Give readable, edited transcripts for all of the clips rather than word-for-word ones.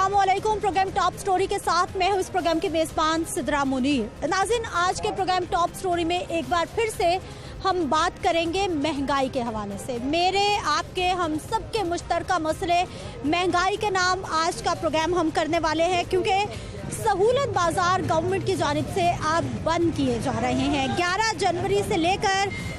अस्सलामुअलैकुम। Programme top story के साथ मैं हूं इस प्रोग्राम की मेजबान सिद्रा मुनीर। नाज़रीन, आज के प्रोग्राम टॉप स्टोरी में एक बार फिर से हम बात करेंगे महंगाई के हवाले से। मेरे, आपके, हम सब के मुश्तरका मसले महंगाई के नाम आज का प्रोग्राम हम करने वाले हैं, क्योंकि सहूलत बाजार गवर्नमेंट की जानिब से अब बंद किए जा रहे हैं। 11 जनवरी से लेकर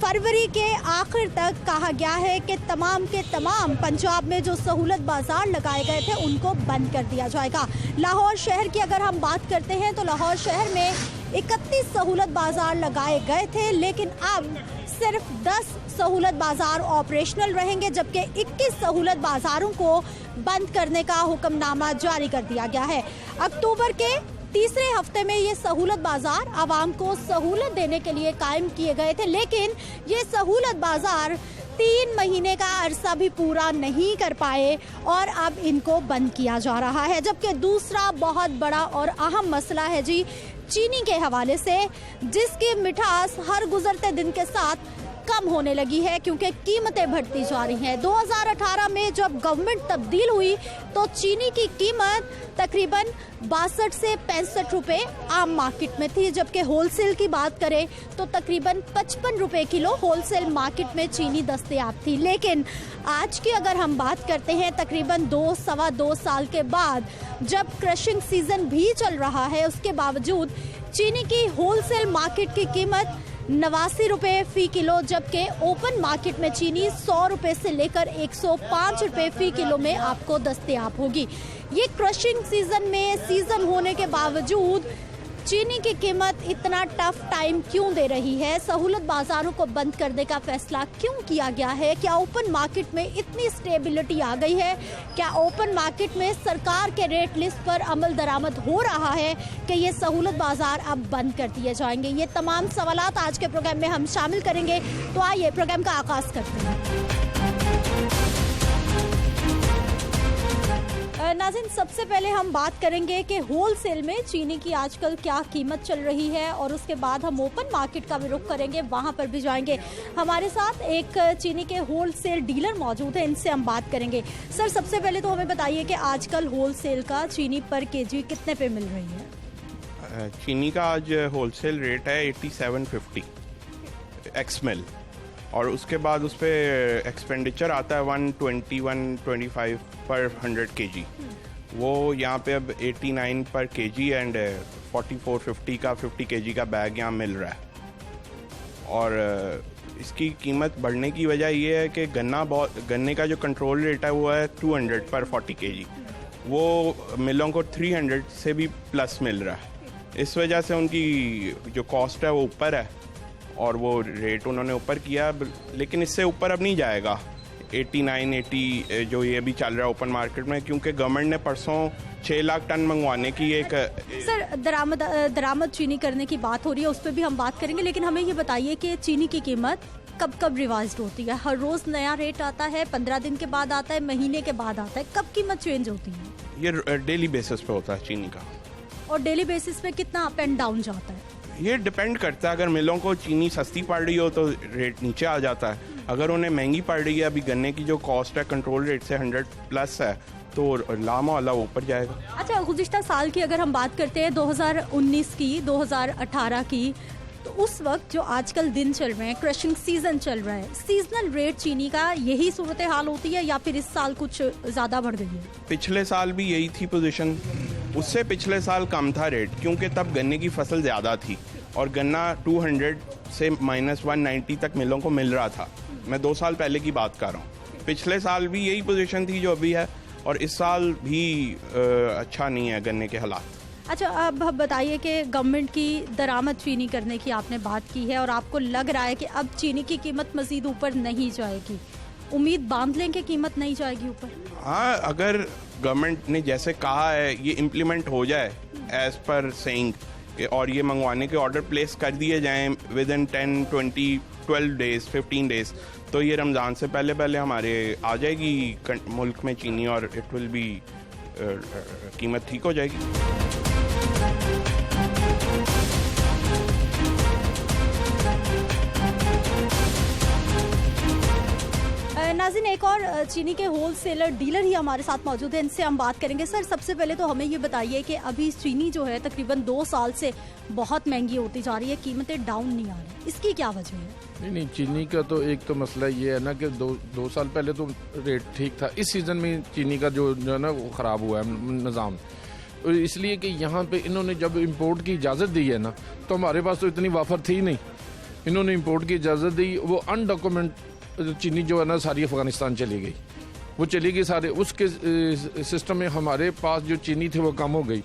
फरवरी के आखिर तक कहा गया है कि तमाम के तमाम पंजाब में जो सहूलत बाजार लगाए गए थे उनको बंद कर दिया जाएगा। लाहौर शहर की अगर हम बात करते हैं तो लाहौर शहर में 31 सहूलत बाजार लगाए गए थे, लेकिन अब सिर्फ 10 सहूलत बाजार ऑपरेशनल रहेंगे, जबकि 21 सहूलत बाजारों को बंद करने का हुक्मनामा जारी कर दिया गया है। अक्टूबर के तीसरे हफ्ते में ये सहूलत बाजार आवाम को सहूलत देने के लिए कायम किए गए थे, लेकिन ये सहूलत बाजार 3 महीने का अरसा भी पूरा नहीं कर पाए और अब इनको बंद किया जा रहा है। जबकि दूसरा बहुत बड़ा और अहम मसला है जी चीनी के हवाले से, जिसकी मिठास हर गुजरते दिन के साथ कम होने लगी है, क्योंकि कीमतें बढ़ती जा रही हैं। 2018 में जब गवर्नमेंट तब्दील हुई तो चीनी की कीमत तकरीबन 62 से 65 रुपए आम मार्केट में थी, जबकि होलसेल की बात करें तो तकरीबन 55 रुपए किलो होलसेल मार्केट में चीनी दस्तयाब थी। लेकिन आज की अगर हम बात करते हैं, तकरीबन 2-2.25 साल के बाद, जब क्रशिंग सीजन भी चल रहा है, उसके बावजूद चीनी की होलसेल मार्केट की कीमत 89 रुपए फी किलो, जबकि ओपन मार्केट में चीनी 100 रुपए से लेकर 105 रुपए फी किलो में आपको दस्तयाब होगी। ये क्रशिंग सीजन में सीजन होने के बावजूद चीनी की कीमत इतना टफ टाइम क्यों दे रही है? सहूलत बाजारों को बंद करने का फैसला क्यों किया गया है? क्या ओपन मार्केट में इतनी स्टेबिलिटी आ गई है? क्या ओपन मार्केट में सरकार के रेट लिस्ट पर अमल दरामद हो रहा है कि ये सहूलत बाजार अब बंद कर दिए जाएंगे? ये तमाम सवालात आज के प्रोग्राम में हम शामिल करेंगे। तो आइए प्रोग्राम का आगाज करते हैं। नाज़रीन, सबसे पहले हम बात करेंगे कि होलसेल में चीनी की आजकल क्या कीमत चल रही है, और उसके बाद हम ओपन मार्केट का भी रुख करेंगे, वहां पर भी जाएंगे। हमारे साथ एक चीनी के होलसेल डीलर मौजूद है, इनसे हम बात करेंगे। सर, सबसे पहले तो हमें बताइए कि आजकल होलसेल का चीनी पर केजी कितने पे मिल रही है? चीनी का आज होलसेल रेट है 8750 एक्समेल, और उसके बाद उस पर एक्सपेंडिचर आता है 120-125 पर 100 kg। वो यहाँ पे अब 89 पर kg एंड 4450 का 50 kg का बैग यहाँ मिल रहा है। और इसकी कीमत बढ़ने की वजह ये है कि गन्ने का जो कंट्रोल रेट है वो है 200 पर 40 kg। वो मिलों को 300 से भी प्लस मिल रहा है। इस वजह से उनकी जो कॉस्ट है वो ऊपर है, और वो रेट उन्होंने ऊपर किया, लेकिन इससे ऊपर अब नहीं जाएगा 89-80 जो ये भी चल रहा है ओपन मार्केट में, क्योंकि गवर्नमेंट ने परसों 6 लाख टन मंगवाने की एक सर दरामद चीनी करने की बात हो रही है, उस पर भी हम बात करेंगे। लेकिन हमें ये बताइए कि चीनी की कीमत कब कब रिवाइज होती है? हर रोज नया रेट आता है, 15 दिन के बाद आता है, महीने के बाद आता है? कब कीमत चेंज होती है? ये डेली बेसिस पे होता है चीनी का। और डेली बेसिस पे कितना अप एंड डाउन जाता है? ये डिपेंड करता है। अगर मिलों को चीनी सस्ती पड़ रही हो तो रेट नीचे आ जाता है, अगर उन्हें महंगी पड़ रही है, अभी गन्ने की जो कॉस्ट है कंट्रोल रेट से 100 प्लस है, तो लामा वाला ऊपर जाएगा। अच्छा, गुज़िश्ता साल की अगर हम बात करते हैं 2019 की, 2018 की, तो उस वक्त जो आजकल दिन चल रहे हैं, क्रशिंग सीजन चल रहा है, सीजनल रेट चीनी का यही सूरत हाल होती है या फिर इस साल कुछ ज़्यादा बढ़ गई है? पिछले साल भी यही थी पोजीशन, उससे पिछले साल कम था रेट, क्योंकि तब गन्ने की फसल ज़्यादा थी और गन्ना 200 से -190 तक मिलों को मिल रहा था। मैं 2 साल पहले की बात कर रहा हूँ। पिछले साल भी यही पोजीशन थी जो अभी है, और इस साल भी अच्छा नहीं है गन्ने के हालात। अच्छा, अब बताइए कि गवर्नमेंट की दरामद चीनी करने की आपने बात की है, और आपको लग रहा है कि अब चीनी की कीमत मज़ीद ऊपर नहीं जाएगी। उम्मीद बांध लें कि कीमत नहीं जाएगी ऊपर? हाँ, अगर गवर्नमेंट ने जैसे कहा है ये इम्प्लीमेंट हो जाए एज पर सेइंग, और ये मंगवाने के ऑर्डर प्लेस कर दिए जाएं विद इन 10, 20, 12 डेज, 15 डेज, तो ये रमज़ान से पहले पहले हमारे आ जाएगी मुल्क में चीनी, और इट विल बी कीमत ठीक हो जाएगी। नाज़रीन, एक और चीनी के होलसेलर डीलर ही हमारे साथ मौजूद है, इनसे हम बात करेंगे। सर, सबसे पहले तो हमें ये बताइए कि अभी चीनी जो है तकरीबन 2 साल से बहुत महंगी होती जा रही है, कीमतें डाउन नहीं आ रही, इसकी क्या वजह है? नहीं, चीनी का तो एक तो मसला ये है ना कि दो साल पहले तो रेट ठीक था। इस सीज़न में चीनी का जो है ना वो ख़राब हुआ है निज़ाम, इसलिए कि यहाँ पे इन्होंने जब इंपोर्ट की इजाज़त दी है ना, तो हमारे पास तो इतनी वाफर थी नहीं। इन्होंने इंपोर्ट की इजाज़त दी, वो अनडॉक्यूमेंट चीनी जो है ना सारी अफ़गानिस्तान चली गई, वो चली गई सारे। उसके सिस्टम में हमारे पास जो चीनी थी वो कम हो गई।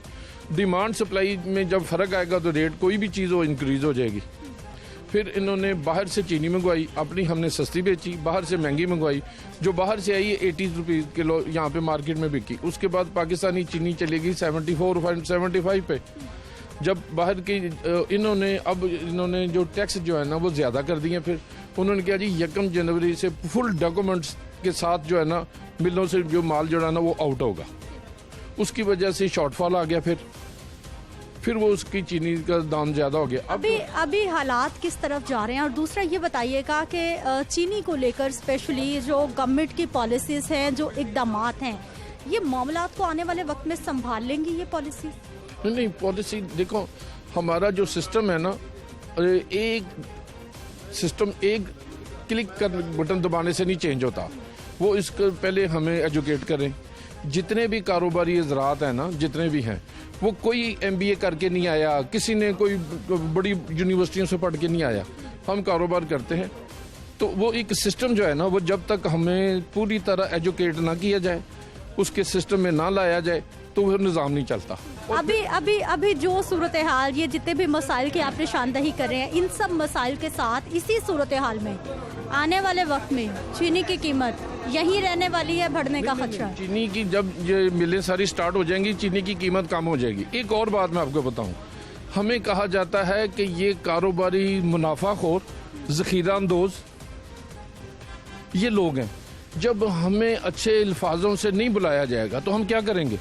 डिमांड सप्लाई में जब फ़र्क आएगा तो रेट कोई भी चीज़ हो इंक्रीज़ हो जाएगी। फिर इन्होंने बाहर से चीनी मंगवाई, अपनी हमने सस्ती बेची, बाहर से महंगी मंगवाई। जो बाहर से आई 80 रुपीज़ किलो यहाँ पे मार्केट में बिकी। उसके बाद पाकिस्तानी चीनी चलेगी 74-75 पे। जब बाहर की इन्होंने जो टैक्स जो है ना वो ज़्यादा कर दिए। फिर उन्होंने कहा जी 1 जनवरी से फुल डॉक्यूमेंट्स के साथ जो है ना मिलों से जो माल जो है ना वो आउट होगा। उसकी वजह से शॉर्टफॉल आ गया। फिर वो उसकी चीनी का दाम ज़्यादा हो गया। अभी हालात किस तरफ जा रहे हैं? और दूसरा ये बताइएगा कि चीनी को लेकर स्पेशली जो गवर्नमेंट की पॉलिसीज़ हैं, जो इकदामात हैं, ये मामलात को आने वाले वक्त में संभाल लेंगी ये पॉलिसी? नहीं, पॉलिसी देखो, हमारा जो सिस्टम है ना, एक सिस्टम एक क्लिक कर बटन दबाने से नहीं चेंज होता। वो इसको पहले हमें एजुकेट करें। जितने भी कारोबारी ज़रात हैं ना, जितने भी हैं, वो कोई MBA करके नहीं आया, किसी ने कोई बड़ी यूनिवर्सिटियों से पढ़ के नहीं आया। हम कारोबार करते हैं। तो वो एक सिस्टम जो है ना, वो जब तक हमें पूरी तरह एजुकेट ना किया जाए, उसके सिस्टम में ना लाया जाए, तो वो निज़ाम नहीं चलता। अभी जो सूरत हाल, ये जितने भी मसाइल की आपने शानदही कर रहे हैं, इन सब मसाइल के साथ इसी सूरत हाल में आने वाले वक्त में चीनी की कीमत यही रहने वाली है, बढ़ने का खतरा? चीनी की जब ये मिलें सारी स्टार्ट हो जाएंगी, चीनी की कीमत कम हो जाएगी। एक और बात मैं आपको बताऊं, हमें कहा जाता है कि ये कारोबारी मुनाफाखोर ज़ख़ीरा अंदोज़ ये लोग हैं। जब हमें अच्छे अल्फाजों से नहीं बुलाया जाएगा तो हम क्या करेंगे?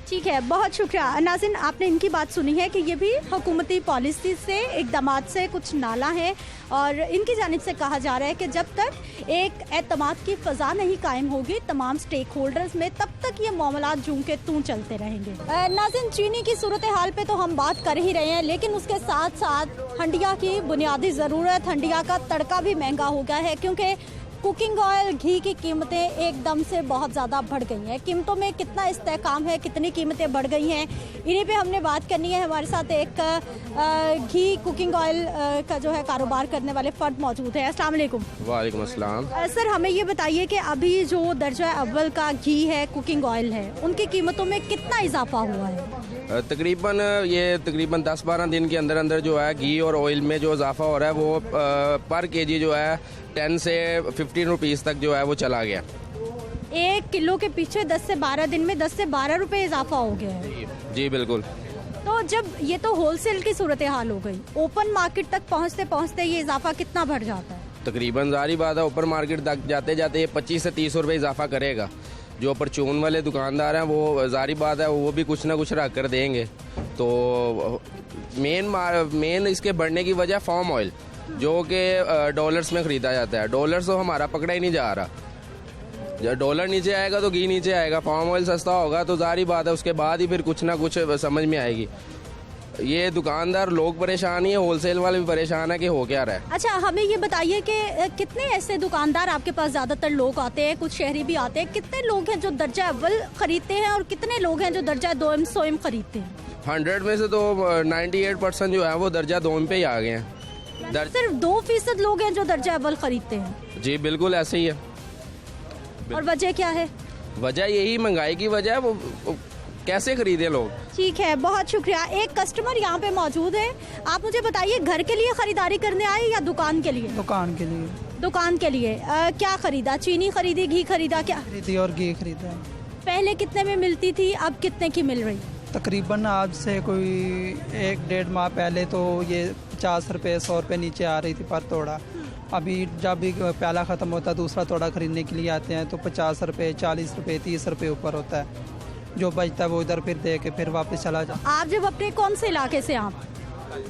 ठीक है, बहुत शुक्रिया। नाज़रीन, आपने इनकी बात सुनी है कि ये भी हुकूमती पॉलिसी से, इक़दामात से कुछ नाला है, और इनकी जानिब से कहा जा रहा है कि जब तक एक एतमाद की फ़ज़ा नहीं कायम होगी तमाम स्टेक होल्डर्स में, तब तक ये मामलात जूं के तूं चलते रहेंगे। नाज़रीन, चीनी की सूरत हाल पे तो हम बात कर ही रहे हैं, लेकिन उसके साथ साथ हंडिया की बुनियादी ज़रूरत, हंडिया का तड़का भी महंगा हो गया है, क्योंकि कुकिंग ऑयल, घी की कीमतें एकदम से बहुत ज़्यादा बढ़ गई हैं। कीमतों में कितना इस्तेहकाम है, कितनी कीमतें बढ़ गई हैं, इन्हीं पे हमने बात करनी है। हमारे साथ एक घी कुकिंग ऑयल का जो है कारोबार करने वाले फ़र्द मौजूद है। अस्सलाम वालेकुम। वालेकुम अस्सलाम। सर, हमें ये बताइए कि अभी जो दर्जा अव्वल का घी है, कुकिंग ऑयल है, उनकी कीमतों में कितना इजाफा हुआ है? तकरीबन 10-12 दिन के अंदर अंदर जो है घी और ऑयल में जो इजाफा हो रहा है वो पर केजी जो है 10 से 15 रुपीज़ तक जो है वो चला गया। 1 किलो के पीछे 10 से 12 दिन में 10 से 12 रुपए इजाफा हो गया है। जी बिल्कुल। तो जब ये तो होलसेल की सूरत हाल हो गई, ओपन मार्केट तक पहुंचते पहुंचते ये इजाफा कितना बढ़ जाता है? तकरीबन जारी बात है, ओपन मार्केट तक जाते जाते ये 25 से 30 रुपये इजाफा करेगा। जो परचून वाले दुकानदार हैं वो जारी बात है वो भी कुछ ना कुछ रख कर देंगे। तो मेन इसके बढ़ने की वजह फार्म ऑयल, जो कि डॉलर्स में ख़रीदा जाता है। डॉलर्स तो हमारा पकड़ा ही नहीं जा रहा। जब डॉलर नीचे आएगा तो घी नीचे आएगा, फार्म ऑयल सस्ता होगा तो जारी बात है उसके बाद ही फिर कुछ ना कुछ समझ में आएगी। ये दुकानदार लोग परेशान ही है, होलसेल वाले भी परेशान है कि हो क्या रहा है। अच्छा, हमें ये बताइए कि कितने ऐसे दुकानदार आपके पास ज़्यादातर लोग आते हैं, कुछ शहरी भी आते हैं, कितने लोग हैं जो दर्जा अव्वल खरीदते हैं और कितने लोग हैं जो दर्जा दोम सोम खरीदते हैं? 100 में से तो 98% जो है वो दर्जा दोम पे ही आ गए हैं। सिर्फ 2% लोग हैं जो दर्जा अव्वल खरीदते हैं? जी बिल्कुल ऐसे ही है। और वजह क्या है? वजह यही महंगाई की वजह है, वो कैसे खरीदे लोग। ठीक है, बहुत शुक्रिया। एक कस्टमर यहाँ पे मौजूद है, आप मुझे बताइए घर के लिए खरीदारी करने आए या दुकान के लिए? दुकान के लिए। दुकान के लिए क्या खरीदा? चीनी खरीदी, घी खरीदा? क्या खरीदी? और घी खरीदा। पहले कितने में मिलती थी, अब कितने की मिल रही? तकरीबन आज से कोई 1-1.5 माह पहले तो ये 50 रुपये 100 रुपये नीचे आ रही थी पर तोड़ा। अभी जब भी प्याला ख़त्म होता है दूसरा तोड़ा ख़रीदने के लिए आते हैं तो 50 रुपये, 40 रुपये, 30 रुपये ऊपर होता है। जो बचता है वो इधर फिर दे के फिर वापस चला जाता। आप जब अपने कौन से इलाके से? आप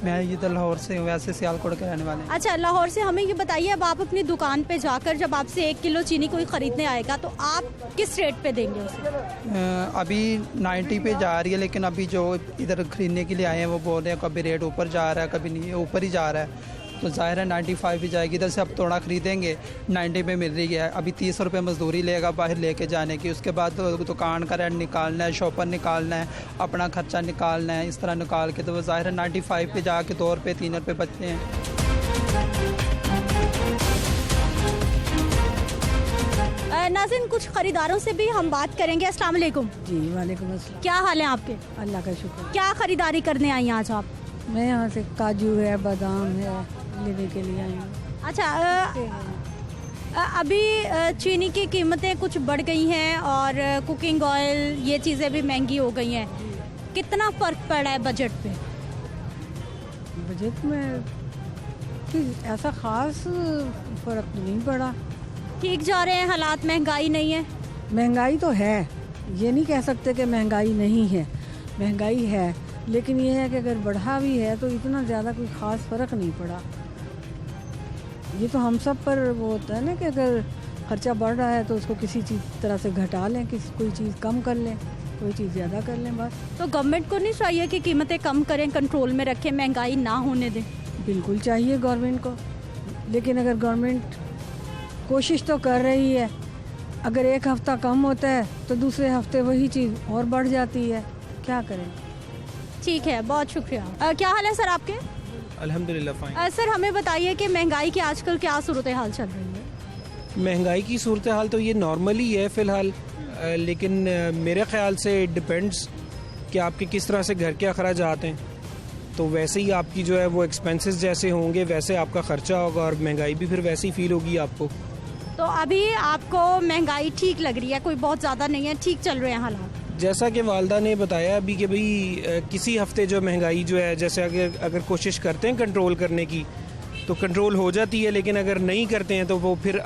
मैं इधर लाहौर से हूँ, वैसे सियालकोट के रहने वाले हैं। अच्छा, लाहौर से। हमें ये बताइए, अब आप अपनी दुकान पे जाकर जब आपसे 1 किलो चीनी कोई खरीदने आएगा तो आप किस रेट पे देंगे उसे? अभी 90 पे जा रही है, लेकिन अभी जो इधर खरीदने के लिए आए हैं वो बोल रहे हैं कभी रेट ऊपर जा रहा है, कभी नहीं, ऊपर ही जा रहा है। तो ज़ाहिर है 95 भी जाएगी। इधर से अब तोड़ा खरीदेंगे 90 पे मिल रही है। अभी 30 रुपये मजदूरी लेगा बाहर लेके जाने की, उसके बाद दुकान का रेंट निकालना है, शॉपर निकालना है, अपना खर्चा निकालना है, इस तरह निकाल के तो वो ज़ाहिर है 95 पे जाके 2 रुपये 3 रुपये बचते हैं। नाज़रीन, कुछ खरीदारों से भी हम बात करेंगे। अस्सलाम वालेकुम। जी वालेकुम अस्सलाम। क्या हाल है आपके? अल्लाह का शुक्र। क्या खरीदारी करने आई हैं आज आप? मैं यहाँ से काजू है, बादाम है, लेने के लिए आई हूँ। अच्छा, अभी चीनी की कीमतें कुछ बढ़ गई हैं और कुकिंग ऑयल ये चीज़ें भी महंगी हो गई हैं। कितना फ़र्क पड़ा है बजट पे? बजट में फिर ऐसा ख़ास फ़र्क तो नहीं पड़ा। ठीक जा रहे हैं हालात? महंगाई नहीं है? महंगाई तो है, ये नहीं कह सकते कि महंगाई नहीं है, महंगाई है, लेकिन ये है कि अगर बढ़ा भी है तो इतना ज़्यादा कोई ख़ास फ़र्क नहीं पड़ा। ये तो हम सब पर वो होता है ना कि अगर खर्चा बढ़ रहा है तो उसको किसी चीज़ तरह से घटा लें, कोई चीज़ कम कर लें, कोई चीज़ ज़्यादा कर लें बस। तो गवर्नमेंट को नहीं चाहिए कि कीमतें कम करें, कंट्रोल में रखें, महंगाई ना होने दें? बिल्कुल चाहिए गवर्नमेंट को, लेकिन अगर गवर्नमेंट कोशिश तो कर रही है, अगर एक हफ़्ता कम होता है तो दूसरे हफ्ते वही चीज़ और बढ़ जाती है, क्या करें। ठीक है, बहुत शुक्रिया। क्या हाल है सर आपके? अल्हम्दुलिल्लाह फाइन। सर, हमें बताइए कि महंगाई की आजकल क्या सूरत हाल चल रही है? महंगाई की सूरत हाल तो ये नॉर्मल ही है फ़िलहाल, लेकिन मेरे ख़्याल से डिपेंड्स कि आपके किस तरह से घर के अखराजात हैं, तो वैसे ही आपकी जो है वो एक्सपेंसेस जैसे होंगे वैसे आपका ख़र्चा होगा और महंगाई भी फिर वैसे ही फील होगी आपको। तो अभी आपको महंगाई ठीक लग रही है, कोई बहुत ज़्यादा नहीं है, ठीक चल रहे हैं हालात? जैसा कि वालदा ने बताया अभी कि भाई किसी हफ्ते जो महंगाई जो है, जैसे अगर कोशिश करते हैं कंट्रोल करने की तो कंट्रोल हो जाती है, लेकिन अगर नहीं करते हैं तो वो फिर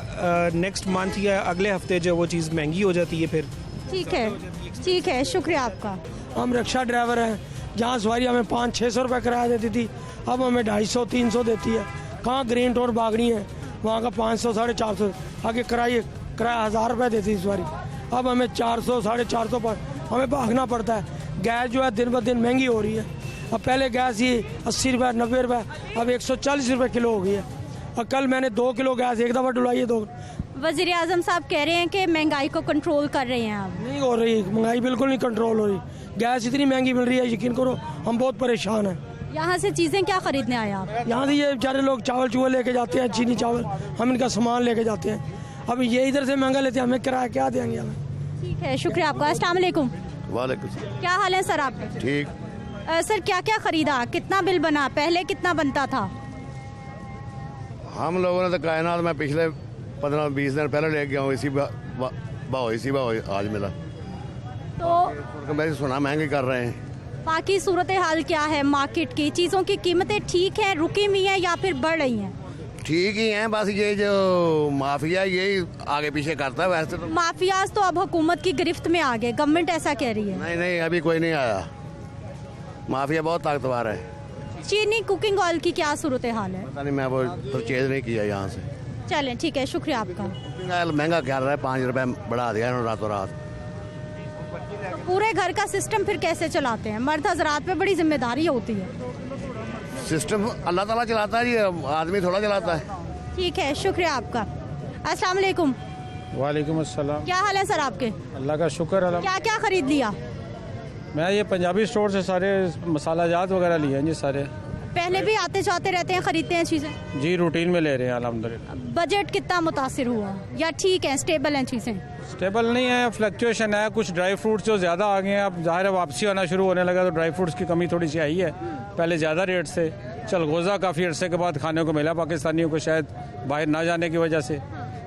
नेक्स्ट मंथ या अगले हफ्ते जो वो चीज़ महंगी हो जाती है फिर। ठीक है, शुक्रिया आपका। हम रिक्शा ड्राइवर हैं, जहाँ सवारी हमें 500-600 रुपये किराया देती थी, अब हमें 250-300 देती है। कहाँ ग्रीन टोर बागनी है, वहाँ का 500-450, आगे किराया 1000 रुपये देती थी सवारी, अब हमें 400-450 पर हमें भागना पड़ता है। गैस जो है दिन ब दिन महंगी हो रही है। अब पहले गैस ये 80 रुपये 90 रुपये, अब 140 रुपये किलो हो गई है। और कल मैंने 2 किलो गैस एक दफ़ा डुलाई है। वज़ीर आज़म साहब कह रहे हैं कि महंगाई को कंट्रोल कर रहे हैं आप। नहीं हो रही, महंगाई बिल्कुल नहीं कंट्रोल हो रही। गैस इतनी महंगी मिल रही है, यकीन करो हम बहुत परेशान हैं। यहाँ से चीज़ें क्या खरीदने आए आप? यहाँ से ये बेचारे लोग चावल चूवल लेके जाते हैं, चीनी चावल, हम इनका सामान लेके जाते हैं। अब ये इधर से महंगा लेते हैं, हमें किराया क्या देंगे हमें। ठीक है, शुक्रिया आपका। अस्सलाम वालेकुम। वालेकुम सलाम। क्या हाल है सर आपके? ठीक। सर, क्या क्या खरीदा, कितना बिल बना, पहले कितना बनता था? हम लोगों ने तो कायनात में पिछले 15-20 दिन पहले ले गया हूँ, इसी भाव आज मिला। तो मैंने सुना महंगी कर रहे हैं। बाकी सूरत हाल क्या है मार्केट की? चीज़ों की कीमतें ठीक है, रुकी हुई हैं या फिर बढ़ रही हैं? ठीक ही हैं, बस ये जो माफिया यही आगे पीछे करता है। वैसे तो माफियाज तो अब हुकूमत की गिरफ्त में आ गए, गवर्नमेंट ऐसा कह रही है। नहीं, अभी कोई नहीं आया। माफिया बहुत ताकतवर है। चीनी कुकिंग ऑयल की क्या सूरत हाल है? पता नहीं, मैं वो परचेज नहीं किया यहाँ से। चलें, ठीक है, शुक्रिया आपका। महंगा क्या रहा है, 5 रुपये बढ़ा दिया इन्होंने रातों रात। तो पूरे घर का सिस्टम फिर कैसे चलाते हैं? मर्द हजरात पे बड़ी जिम्मेदारी होती है। सिस्टम अल्लाह ताला चलाता है, ये आदमी थोड़ा चलाता है। ठीक है, शुक्रिया आपका। अस्सलाम वालेकुम। वालेकुम अस्सलाम। क्या हाल है सर आपके? अल्लाह का शुक्र। क्या क्या खरीद लिया? मैं ये पंजाबी स्टोर से सारे मसाला जात वगैरह लिए हैं जी सारे। पहले भी आते जाते रहते हैं, खरीदते हैं चीज़ें? जी, रूटीन में ले रहे हैं अल्हम्दुलिल्लाह। बजट कितना मुतासिर हुआ या ठीक है, स्टेबल हैं चीज़ें? स्टेबल नहीं है, फ्लक्चुएशन है। कुछ ड्राई फ्रूट्स जो ज़्यादा आ गए हैं, अब ज़ाहिर है वापसी आना शुरू होने लगा तो ड्राई फ्रूट्स की कमी थोड़ी सी आई है। पहले ज़्यादा रेट से चलगोज़ा काफ़ी अरसे के बाद खाने को मिला पाकिस्तानियों को, शायद बाहर ना जाने की वजह से,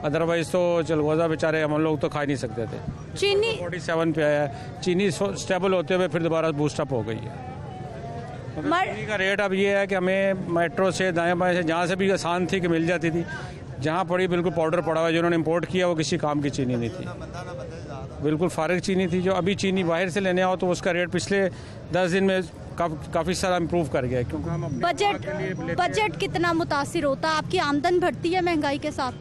अदरवाइज़ तो चलगोज़ा बेचारे हम लोग तो खा नहीं सकते थे। चीनी 47 पे आया है। चीनी स्टेबल होते हुए फिर दोबारा बूस्टअप हो गई है। चीनी का रेट अब ये है कि हमें मेट्रो से दाएं बाएं से जहाँ से भी आसान थी कि मिल जाती थी, जहाँ पड़ी बिल्कुल पाउडर पड़ा हुआ, जिन्होंने इम्पोर्ट किया वो किसी काम की चीनी नहीं थी, बिल्कुल फारिग चीनी थी। जो अभी चीनी बाहर से लेने आओ तो उसका रेट पिछले 10 दिन में काफ़ी सारा इम्प्रूव कर गया है, क्योंकि हम अपने बजट कितना मुतासिर होता है? आपकी आमदन बढ़ती है महंगाई के साथ?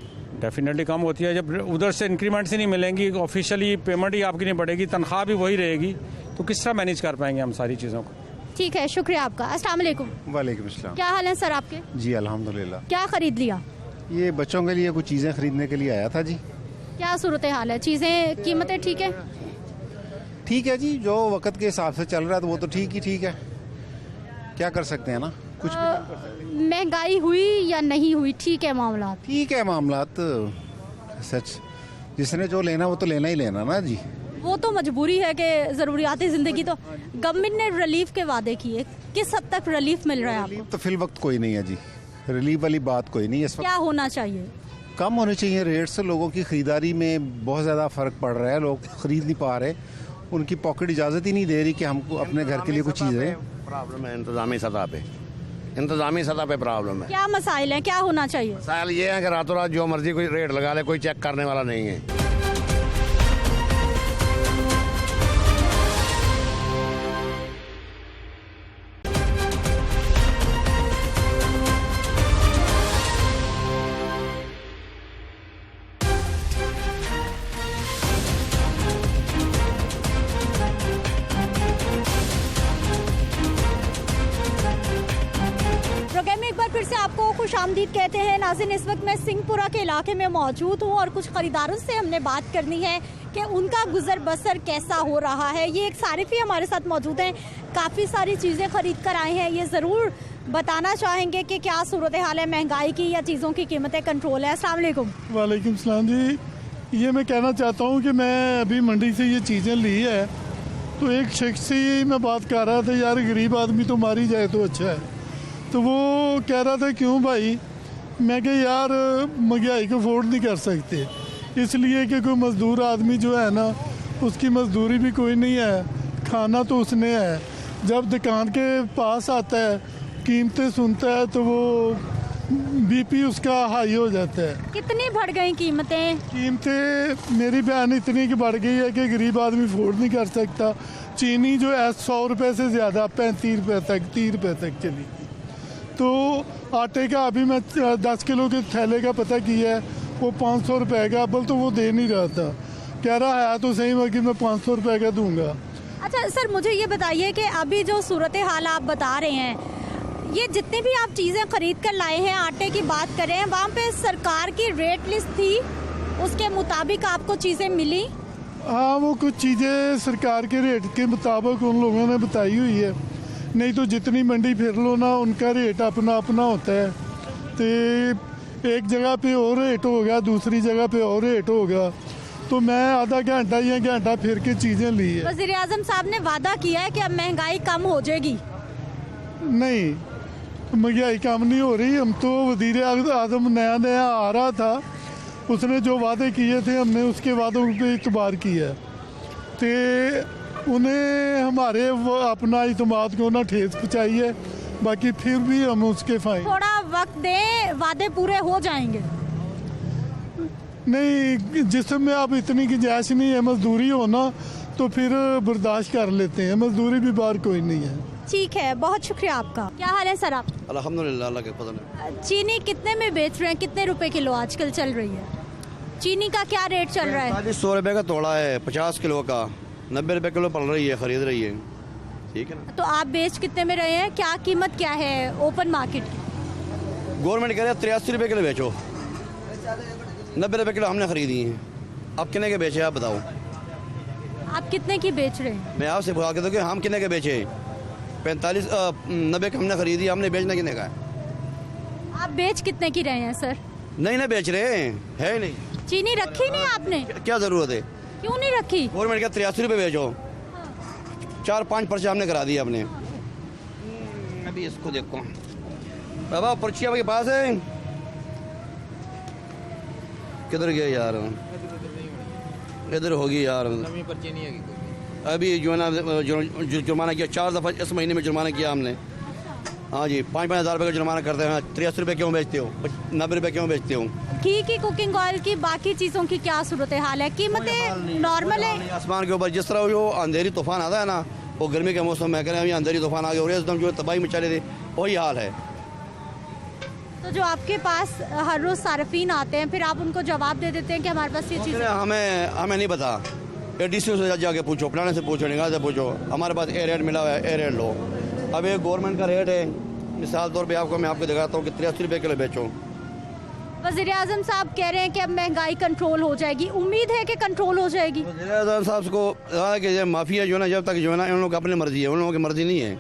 डेफिनेटली कम होती है। जब उधर से इंक्रीमेंट्स ही नहीं मिलेंगी, ऑफिशियली पेमेंट ही आपकी नहीं बढ़ेगी, तनख्वाह भी वही रहेगी, तो किस तरह मैनेज कर पाएंगे हम सारी चीज़ों को? ठीक है, शुक्रिया आपका। अस्सलाम वालेकुम। वालेकुम अस्सलाम। क्या हाल है सर आपके? जी अल्हम्दुलिल्लाह। क्या खरीद लिया? ये बच्चों के लिए कुछ चीज़ें खरीदने के लिए आया था जी। क्या सूरत हाल है? चीज़ें कीमतें ठीक है? ठीक है जी, जो वक्त के हिसाब से चल रहा है तो वो तो ठीक ही ठीक है, क्या कर सकते हैं ना, कुछ भी नहीं कर सकते। महंगाई हुई या नहीं हुई, ठीक है मामला? ठीक है मामलात, सच जिसने जो लेना वो तो लेना ही लेना ना जी। वो तो मजबूरी है कि ज़रूरियाती ज़िंदगी। तो गवर्नमेंट ने रिलीफ के वादे किए, किस हद तक रिलीफ मिल रहा है आपको? तो फिल वक्त कोई नहीं है जी, रिलीफ वाली बात कोई नहीं है इस वक्त। क्या होना चाहिए? कम होनी चाहिए रेट से, लोगों की खरीदारी में बहुत ज़्यादा फ़र्क पड़ रहा है, लोग खरीद नहीं पा रहे, उनकी पॉकेट इजाज़त ही नहीं दे रही कि हमको अपने घर के लिए कुछ चीज़ें। प्रॉब्लम है इंतज़ामी सतह पे, इंतज़ामी सतह पे प्रॉब्लम है। क्या मसाइल हैं, क्या होना चाहिए? मसाइल ये है कि रातों रात जो मर्जी कोई रेट लगा ले, कोई चेक करने वाला नहीं है। फिर से आपको खुशामदीद कहते हैं। नाज़रीन, इस वक्त मैं सिंहपुरा के इलाके में मौजूद हूँ और कुछ खरीदारों से हमने बात करनी है कि उनका गुजर बसर कैसा हो रहा है। ये एक सारिफी हमारे साथ मौजूद हैं, काफ़ी सारी चीज़ें खरीद कर आए हैं, ये ज़रूर बताना चाहेंगे कि क्या सूरत हाल है महंगाई की या चीज़ों की कीमतें कंट्रोल है। अस्सलाम वालेकुम। वालेकुम सलाम जी। ये मैं कहना चाहता हूँ कि मैं अभी मंडी से ये चीज़ें ली है तो एक शख्स से ही मैं बात कर रहा था, यार गरीब आदमी तो मारी जाए तो अच्छा है। तो वो कह रहा था क्यों भाई? मैं कहा यार महंगाई को अफोर्ड नहीं कर सकते, इसलिए कि कोई मज़दूर आदमी जो है ना उसकी मज़दूरी भी कोई नहीं है, खाना तो उसने है। जब दुकान के पास आता है, कीमतें सुनता है तो वो बीपी उसका हाई हो जाता है। कितनी बढ़ गई कीमतें? कीमतें मेरी बयान इतनी की बढ़ गई है कि गरीब आदमी अफोर्ड नहीं कर सकता। चीनी जो है 100 रुपये से ज़्यादा 35 रुपये तक 30 रुपये तक चली। तो आटे का अभी मैं 10 किलो के थैले का पता किया है, वो 500 रुपये का, अव्वल तो वो दे नहीं रहा था, कह रहा है तो सही मगर मैं 500 रुपये का दूंगा। अच्छा सर, मुझे ये बताइए कि अभी जो सूरत हाल आप बता रहे हैं, ये जितनी भी आप चीज़ें खरीद कर लाए हैं, आटे की बात करें, वहाँ पे सरकार की रेट लिस्ट थी, उसके मुताबिक आपको चीज़ें मिली? हाँ, वो कुछ चीज़ें सरकार के रेट के मुताबिक उन लोगों ने बताई हुई है, नहीं तो जितनी मंडी फिर लो ना उनका रेट अपना अपना होता है। तो एक जगह पे और रेट होगा, दूसरी जगह पे और रेट होगा, तो मैं आधा घंटा या घंटा फिर के चीज़ें ली है। वज़ीर आज़म साहब ने वादा किया है कि अब महंगाई कम हो जाएगी। नहीं, महंगाई कम नहीं हो रही। हम तो वज़ीर आज़म नया नया आ रहा था, उसने जो वादे किए थे हमने उसके वादों पे इतबार किया, तो उन्हें हमारे वो अपना इतमाद को ना ठेस पहुँचाई है, बाकी फिर भी हम उसके फाइन। थोड़ा वक्त दें, वादे पूरे हो जाएंगे। नहीं, जिसमें अब इतनी गुंजाइश नहीं है, मजदूरी हो ना तो फिर बर्दाश्त कर लेते हैं, मजदूरी भी बाहर कोई नहीं है। ठीक है, बहुत शुक्रिया आपका। क्या हाल है सर आप? अल्हम्दुलिल्लाह, अल्लाह के फज़ल है। चीनी कितने में बेच रहे हैं, कितने रुपए किलो आजकल चल रही है? चीनी का क्या रेट चल रहा है? 100 रुपये का तोड़ा है, 50 किलो का 90 रुपये किलो पड़ रही है, खरीद रही है। ठीक है ना। तो आप बेच कितने में रहे हैं, क्या कीमत क्या है ओपन मार्केट की? गवर्नमेंट कह रहे हैं 83 रुपये किलो बेचो, 90 रुपये किलो हमने खरीदी है। आप कितने के बेचे आप बताओ? आप कितने की बेच रहे हैं? मैं आपसे पूछा कहता हूँ कि हम कितने के बेचे? 90 हमने खरीदी, हमने बेचना कितने का है? आप बेच कितने की रहे हैं सर? नहीं ना बेच रहे है नहीं। चीनी रखी नहीं आपने? क्या जरूरत है? क्यों नहीं रखी? गवर्नमेंट का 83 रुपये बेचो। 4-5 पर्चे हमने करा दिए अपने। अभी इसको देखो बाबा, पर्ची आपके पास है? किधर गए यार? इधर होगी यार, नवी पर्ची नहीं है। अभी जो है ना जुर्माना किया, 4 दफ़ा इस महीने में जुर्माना किया हमने। हाँ जी, 5-5 हज़ार रुपये का जुर्माना करते हैं। 83 रुपये क्यों बेचते हो? 90 रुपये क्यों बेचते हो? घी की, कुकिंग ऑयल की, बाकी चीज़ों की क्या सूरत हाल है? कीमतें नॉर्मल है? आसमान के ऊपर जिस तरह जो अंधेरी तूफान आता है ना, और गर्मी के मौसम में करें अभी अंदर ही तूफान आगे हो रहे हैं, जो तबाही मचा रहे थे वही हाल है। तो जो आपके पास हर रोज सार्फिन आते हैं, फिर आप उनको जवाब दे देते हैं कि हमारे पास ये चीज़ हमें नहीं पता, डीसी से जाके पूछो, पुराने से पूछो, निगाह से पूछो, हमारे पास ए रेट मिला हुआ है, ए रेट लो। अब ये गवर्नमेंट का रेट है, मिसाल तौर पे मैं आपको दिखाता हूँ कि 83 रुपये किलो बेचो। वज़ीर आज़म साहब कह रहे हैं कि अब महंगाई कंट्रोल हो जाएगी, उम्मीद है कि कंट्रोल हो जाएगी। वज़ीर आज़म साहब को कि माफिया जो है ना, जब तक जो है ना इन लोगों की अपनी मर्जी है, उन लोगों की मर्जी नहीं है,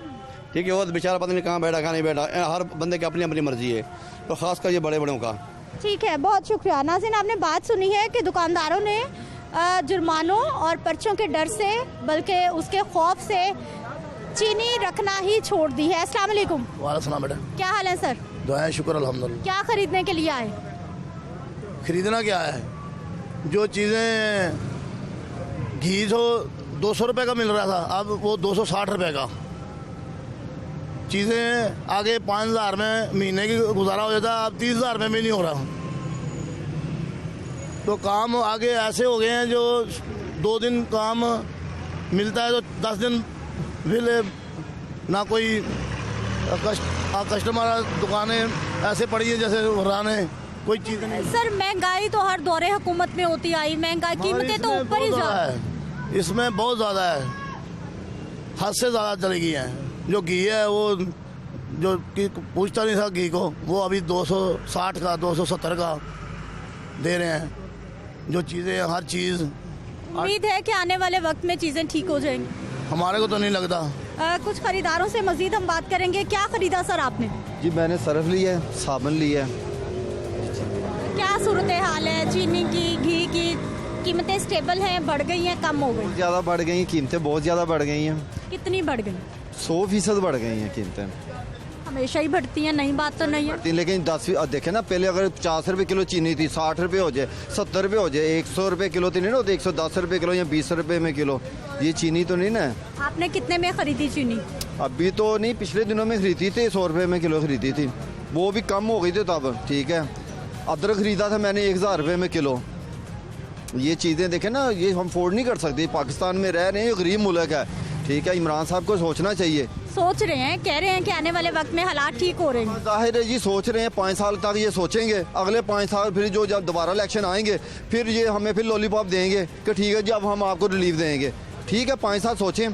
ठीक है। वो बेचारा पता नहीं कहाँ बैठा कहाँ नहीं बैठा, हर बंदे की अपनी अपनी मर्जी है, तो खासकर ये बड़े बड़ों का। ठीक है, बहुत शुक्रिया। नाज़रीन, आपने बात सुनी है कि दुकानदारों ने जुर्मानों और पर्चों के डर से, बल्कि उसके खौफ से चीनी रखना ही छोड़ दी है। अस्सलाम वालेकुम। वालेकुम बेटा, क्या हाल है सर? दुआ शुक्र अल्हम्दुलिल्लाह। क्या खरीदने के लिए आए? खरीदना क्या है, जो चीज़ें घी 200 रुपये का मिल रहा था, अब वो 260 रुपये का। चीज़ें आगे 5,000 में महीने की गुजारा हो जाता, अब 30,000 में भी नहीं हो रहा। तो काम आगे ऐसे हो गए हैं, जो 2 दिन काम मिलता है तो 10 दिन फिर ना कोई कस्टमर, दुकानें ऐसे पड़ी है जैसे वराने, कोई चीज़ नहीं। सर, महंगाई तो हर दौरे हुकूमत में होती आई, महंगाई कीमतें तो ऊपर ही जा है, इसमें बहुत ज़्यादा है, हद से ज़्यादा चली गई हैं। जो घी है वो जो पूछता नहीं था घी को, वो अभी 260 का 270 का दे रहे हैं। जो चीज़ें, हर चीज़, उम्मीद है कि आने वाले वक्त में चीज़ें ठीक हो जाएंगी। हमारे को तो नहीं लगता। कुछ खरीदारों से मजीद हम बात करेंगे। क्या खरीदा सर आपने? जी मैंने सरफ ली है, साबुन ली है। क्या सूरत हाल है चीनी की, घी की? कीमतें स्टेबल हैं, बढ़ गई हैं, कम हो गई? ज़्यादा बढ़ गई, कीमतें बहुत ज़्यादा बढ़ गई हैं। कितनी बढ़ गई? 100% बढ़ गई हैं कीमतें। हमेशा ही बढ़ती हैं, नई बात तो नहीं है। लेकिन 10 देखे ना, पहले अगर 50 रुपये किलो चीनी थी, 60 रुपये हो जाए, 70 रुपये हो जाए, 100 रुपये किलो तो नहीं ना होती, 110 रुपये किलो या 20 रुपये में किलो, ये चीनी तो नहीं ना। आपने कितने में खरीदी चीनी? अभी तो नहीं, पिछले दिनों में खरीदी थी, 100 रुपये में किलो खरीदी थी, वो भी कम हो गई थी तब, ठीक है। अदरक खरीदा था मैंने 1000 रुपये में किलो। ये चीज़ें देखें ना, ये हम अफोर्ड नहीं कर सकते, पाकिस्तान में रह रहे हैं, ये गरीब मुल्क है, ठीक है। इमरान साहब को सोचना चाहिए। सोच रहे हैं, कह रहे हैं कि आने वाले वक्त में हालात ठीक हो रहे हैं। जाहिर है जी, सोच रहे हैं, 5 साल तक ये सोचेंगे, अगले 5 साल फिर जो जब दोबारा इलेक्शन आएंगे, फिर ये हमें फिर लॉलीपॉप देंगे कि ठीक है जी अब हम आपको रिलीफ देंगे। ठीक है, 5 साल सोचें,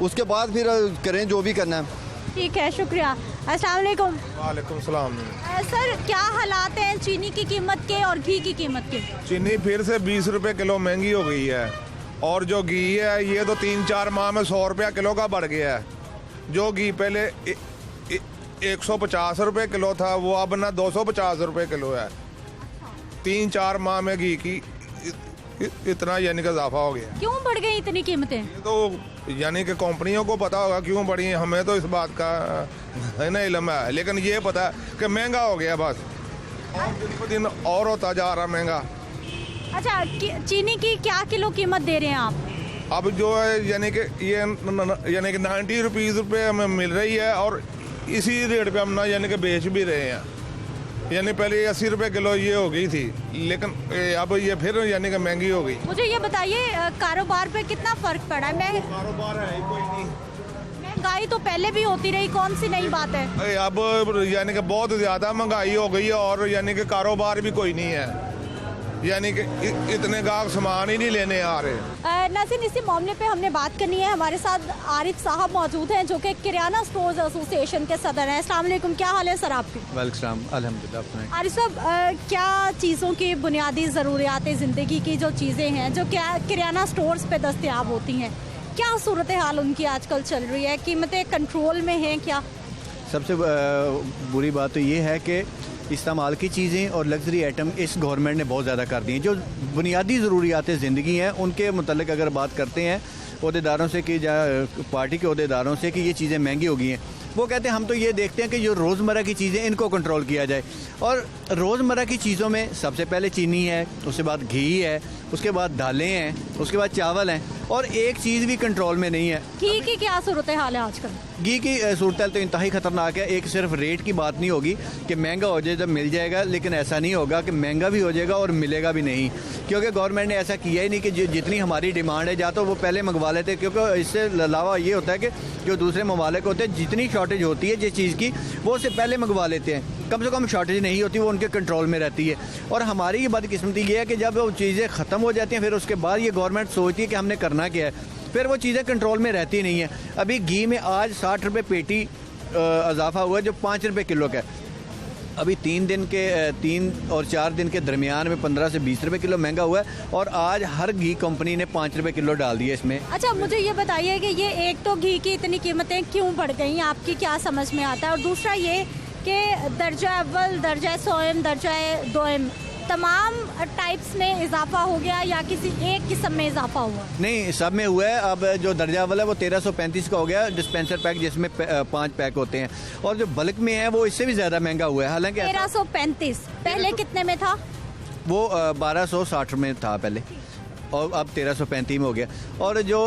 उसके बाद फिर करें जो भी करना है। ठीक है, शुक्रिया। अस्सलाम वालेकुम। वालेकुम सलाम। सर, क्या हालात हैं चीनी की कीमत के और घी की कीमत के? चीनी फिर से 20 रुपये किलो महंगी हो गई है, और जो घी है ये तो 3-4 माह में 100 रुपया किलो का बढ़ गया है। जो घी पहले 150 रुपये किलो था, वो अब ना 250 रुपये किलो है। 3-4 माह में घी की इतना यानी कि इजाफा हो गया। क्यों बढ़ गई इतनी कीमतें? तो यानी कि कंपनियों को पता होगा क्यों बढ़ी है, हमें तो इस बात का है ना इल्म है, लेकिन ये पता है कि महंगा हो गया बस, और दिन ब दिन और होता जा रहा महंगा। अच्छा, चीनी की क्या किलो कीमत दे रहे हैं आप? अब जो है यानी कि ये यानी कि 90 रुपये हमें मिल रही है, और इसी रेट पे हम ना यानी कि बेच भी रहे हैं। यानी पहले 80 रुपये किलो ये हो गई थी, लेकिन अब ये फिर यानी कि महंगी हो गई। मुझे ये बताइए, कारोबार पे कितना फर्क पड़ा है? कारोबार है कोई नहीं, महंगाई तो पहले भी होती रही, कौन सी नई बात है? अब यानी कि बहुत ज़्यादा महंगाई हो गई है, और यानी कि कारोबार भी कोई नहीं है, यानी कि इतने गाहक सामान ही नहीं लेने आ रहे। नाज़रीन, इसी मामले पे हमने बात करनी है। हमारे साथ आरिफ साहब मौजूद हैं, जो कि किराना स्टोर्स एसोसिएशन के सदर हैं। अस्सलाम वालेकुम, क्या हाल है सर आपके? वालेकुम, अल्हम्दुलिल्लाह। आरिफ साहब, क्या चीज़ों की बुनियादी ज़रूरियात ज़िंदगी की जो चीज़ें हैं, जो क्या किराना स्टोर्स पे दस्तयाब होती हैं, क्या सूरत हाल उनकी आजकल चल रही है? कीमतें कंट्रोल में हैं क्या? सबसे बुरी बात तो ये है कि इस्तेमाल की चीज़ें और लग्जरी आइटम इस गवर्नमेंट ने बहुत ज़्यादा कर दी हैं। जो बुनियादी ज़रूरियात ज़िंदगी हैं, उनके मुतल्लिक़ अगर बात करते हैं अहदेदारों से कि पार्टी के अहदेदारों से कि ये चीज़ें महंगी हो गई हैं, वो कहते हैं हम तो ये देखते हैं कि जो रोज़मर्रा की चीज़ें इनको कंट्रोल किया जाए। और रोज़मर्रा की चीज़ों में सबसे पहले चीनी है, उसके बाद घी है, उसके बाद दालें हैं, उसके बाद चावल हैं, और एक चीज़ भी कंट्रोल में नहीं है। घी की क्या सूरत हाल है आजकल? घी की सूरत हाल तो इंतहाई ख़तरनाक है। एक सिर्फ रेट की बात नहीं होगी कि महंगा हो जाए जब मिल जाएगा, लेकिन ऐसा नहीं होगा कि महंगा भी हो जाएगा और मिलेगा भी नहीं, क्योंकि गवर्नमेंट ने ऐसा किया ही नहीं कि जितनी हमारी डिमांड है या तो वो पहले मंगवा लेते, क्योंकि इससे अलावा ये होता है कि जो दूसरे ममालिक होते हैं जितनी शॉर्टेज होती है जिस चीज़ की वो उससे पहले मंगवा लेते हैं, कम से कम शॉर्टेज नहीं होती, वो उनके कंट्रोल में रहती है। और हमारी ये बदकिस्मती ये है कि जब वो चीज़ें ख़त्म हो जाती हैं फिर उसके बाद ये गवर्नमेंट सोचती है कि हमने करना क्या है, फिर वो चीज़ें कंट्रोल में रहती नहीं है। अभी घी में आज 60 रुपये पेटी इजाफा हुआ है जो 5 रुपये किलो का है। अभी 3 और 4 दिन के दरमियान में 15 से 20 रुपये किलो महंगा हुआ है, और आज हर घी कंपनी ने 5 रुपये किलो डाल दिया इसमें। अच्छा, मुझे ये बताइए कि ये एक तो घी की इतनी कीमतें क्यों बढ़ गई, आपकी क्या समझ में आता है? और दूसरा ये कि दर्जा अव्वल, दर्जा सोएम, दर्जा दोएम तमाम टाइप्स में इजाफा हो गया या किसी एक किस्म में इजाफा हुआ? नहीं, सब में हुआ है। अब जो दर्जा वाला है वो 1335 का हो गया, डिस्पेंसर पैक जिसमें 5 पैक होते हैं, और जो बल्क में है वो इससे भी ज़्यादा महंगा हुआ है। हालांकि 1335 पहले कितने में था? वो 1260 में था पहले, और अब 1335 में हो गया। और जो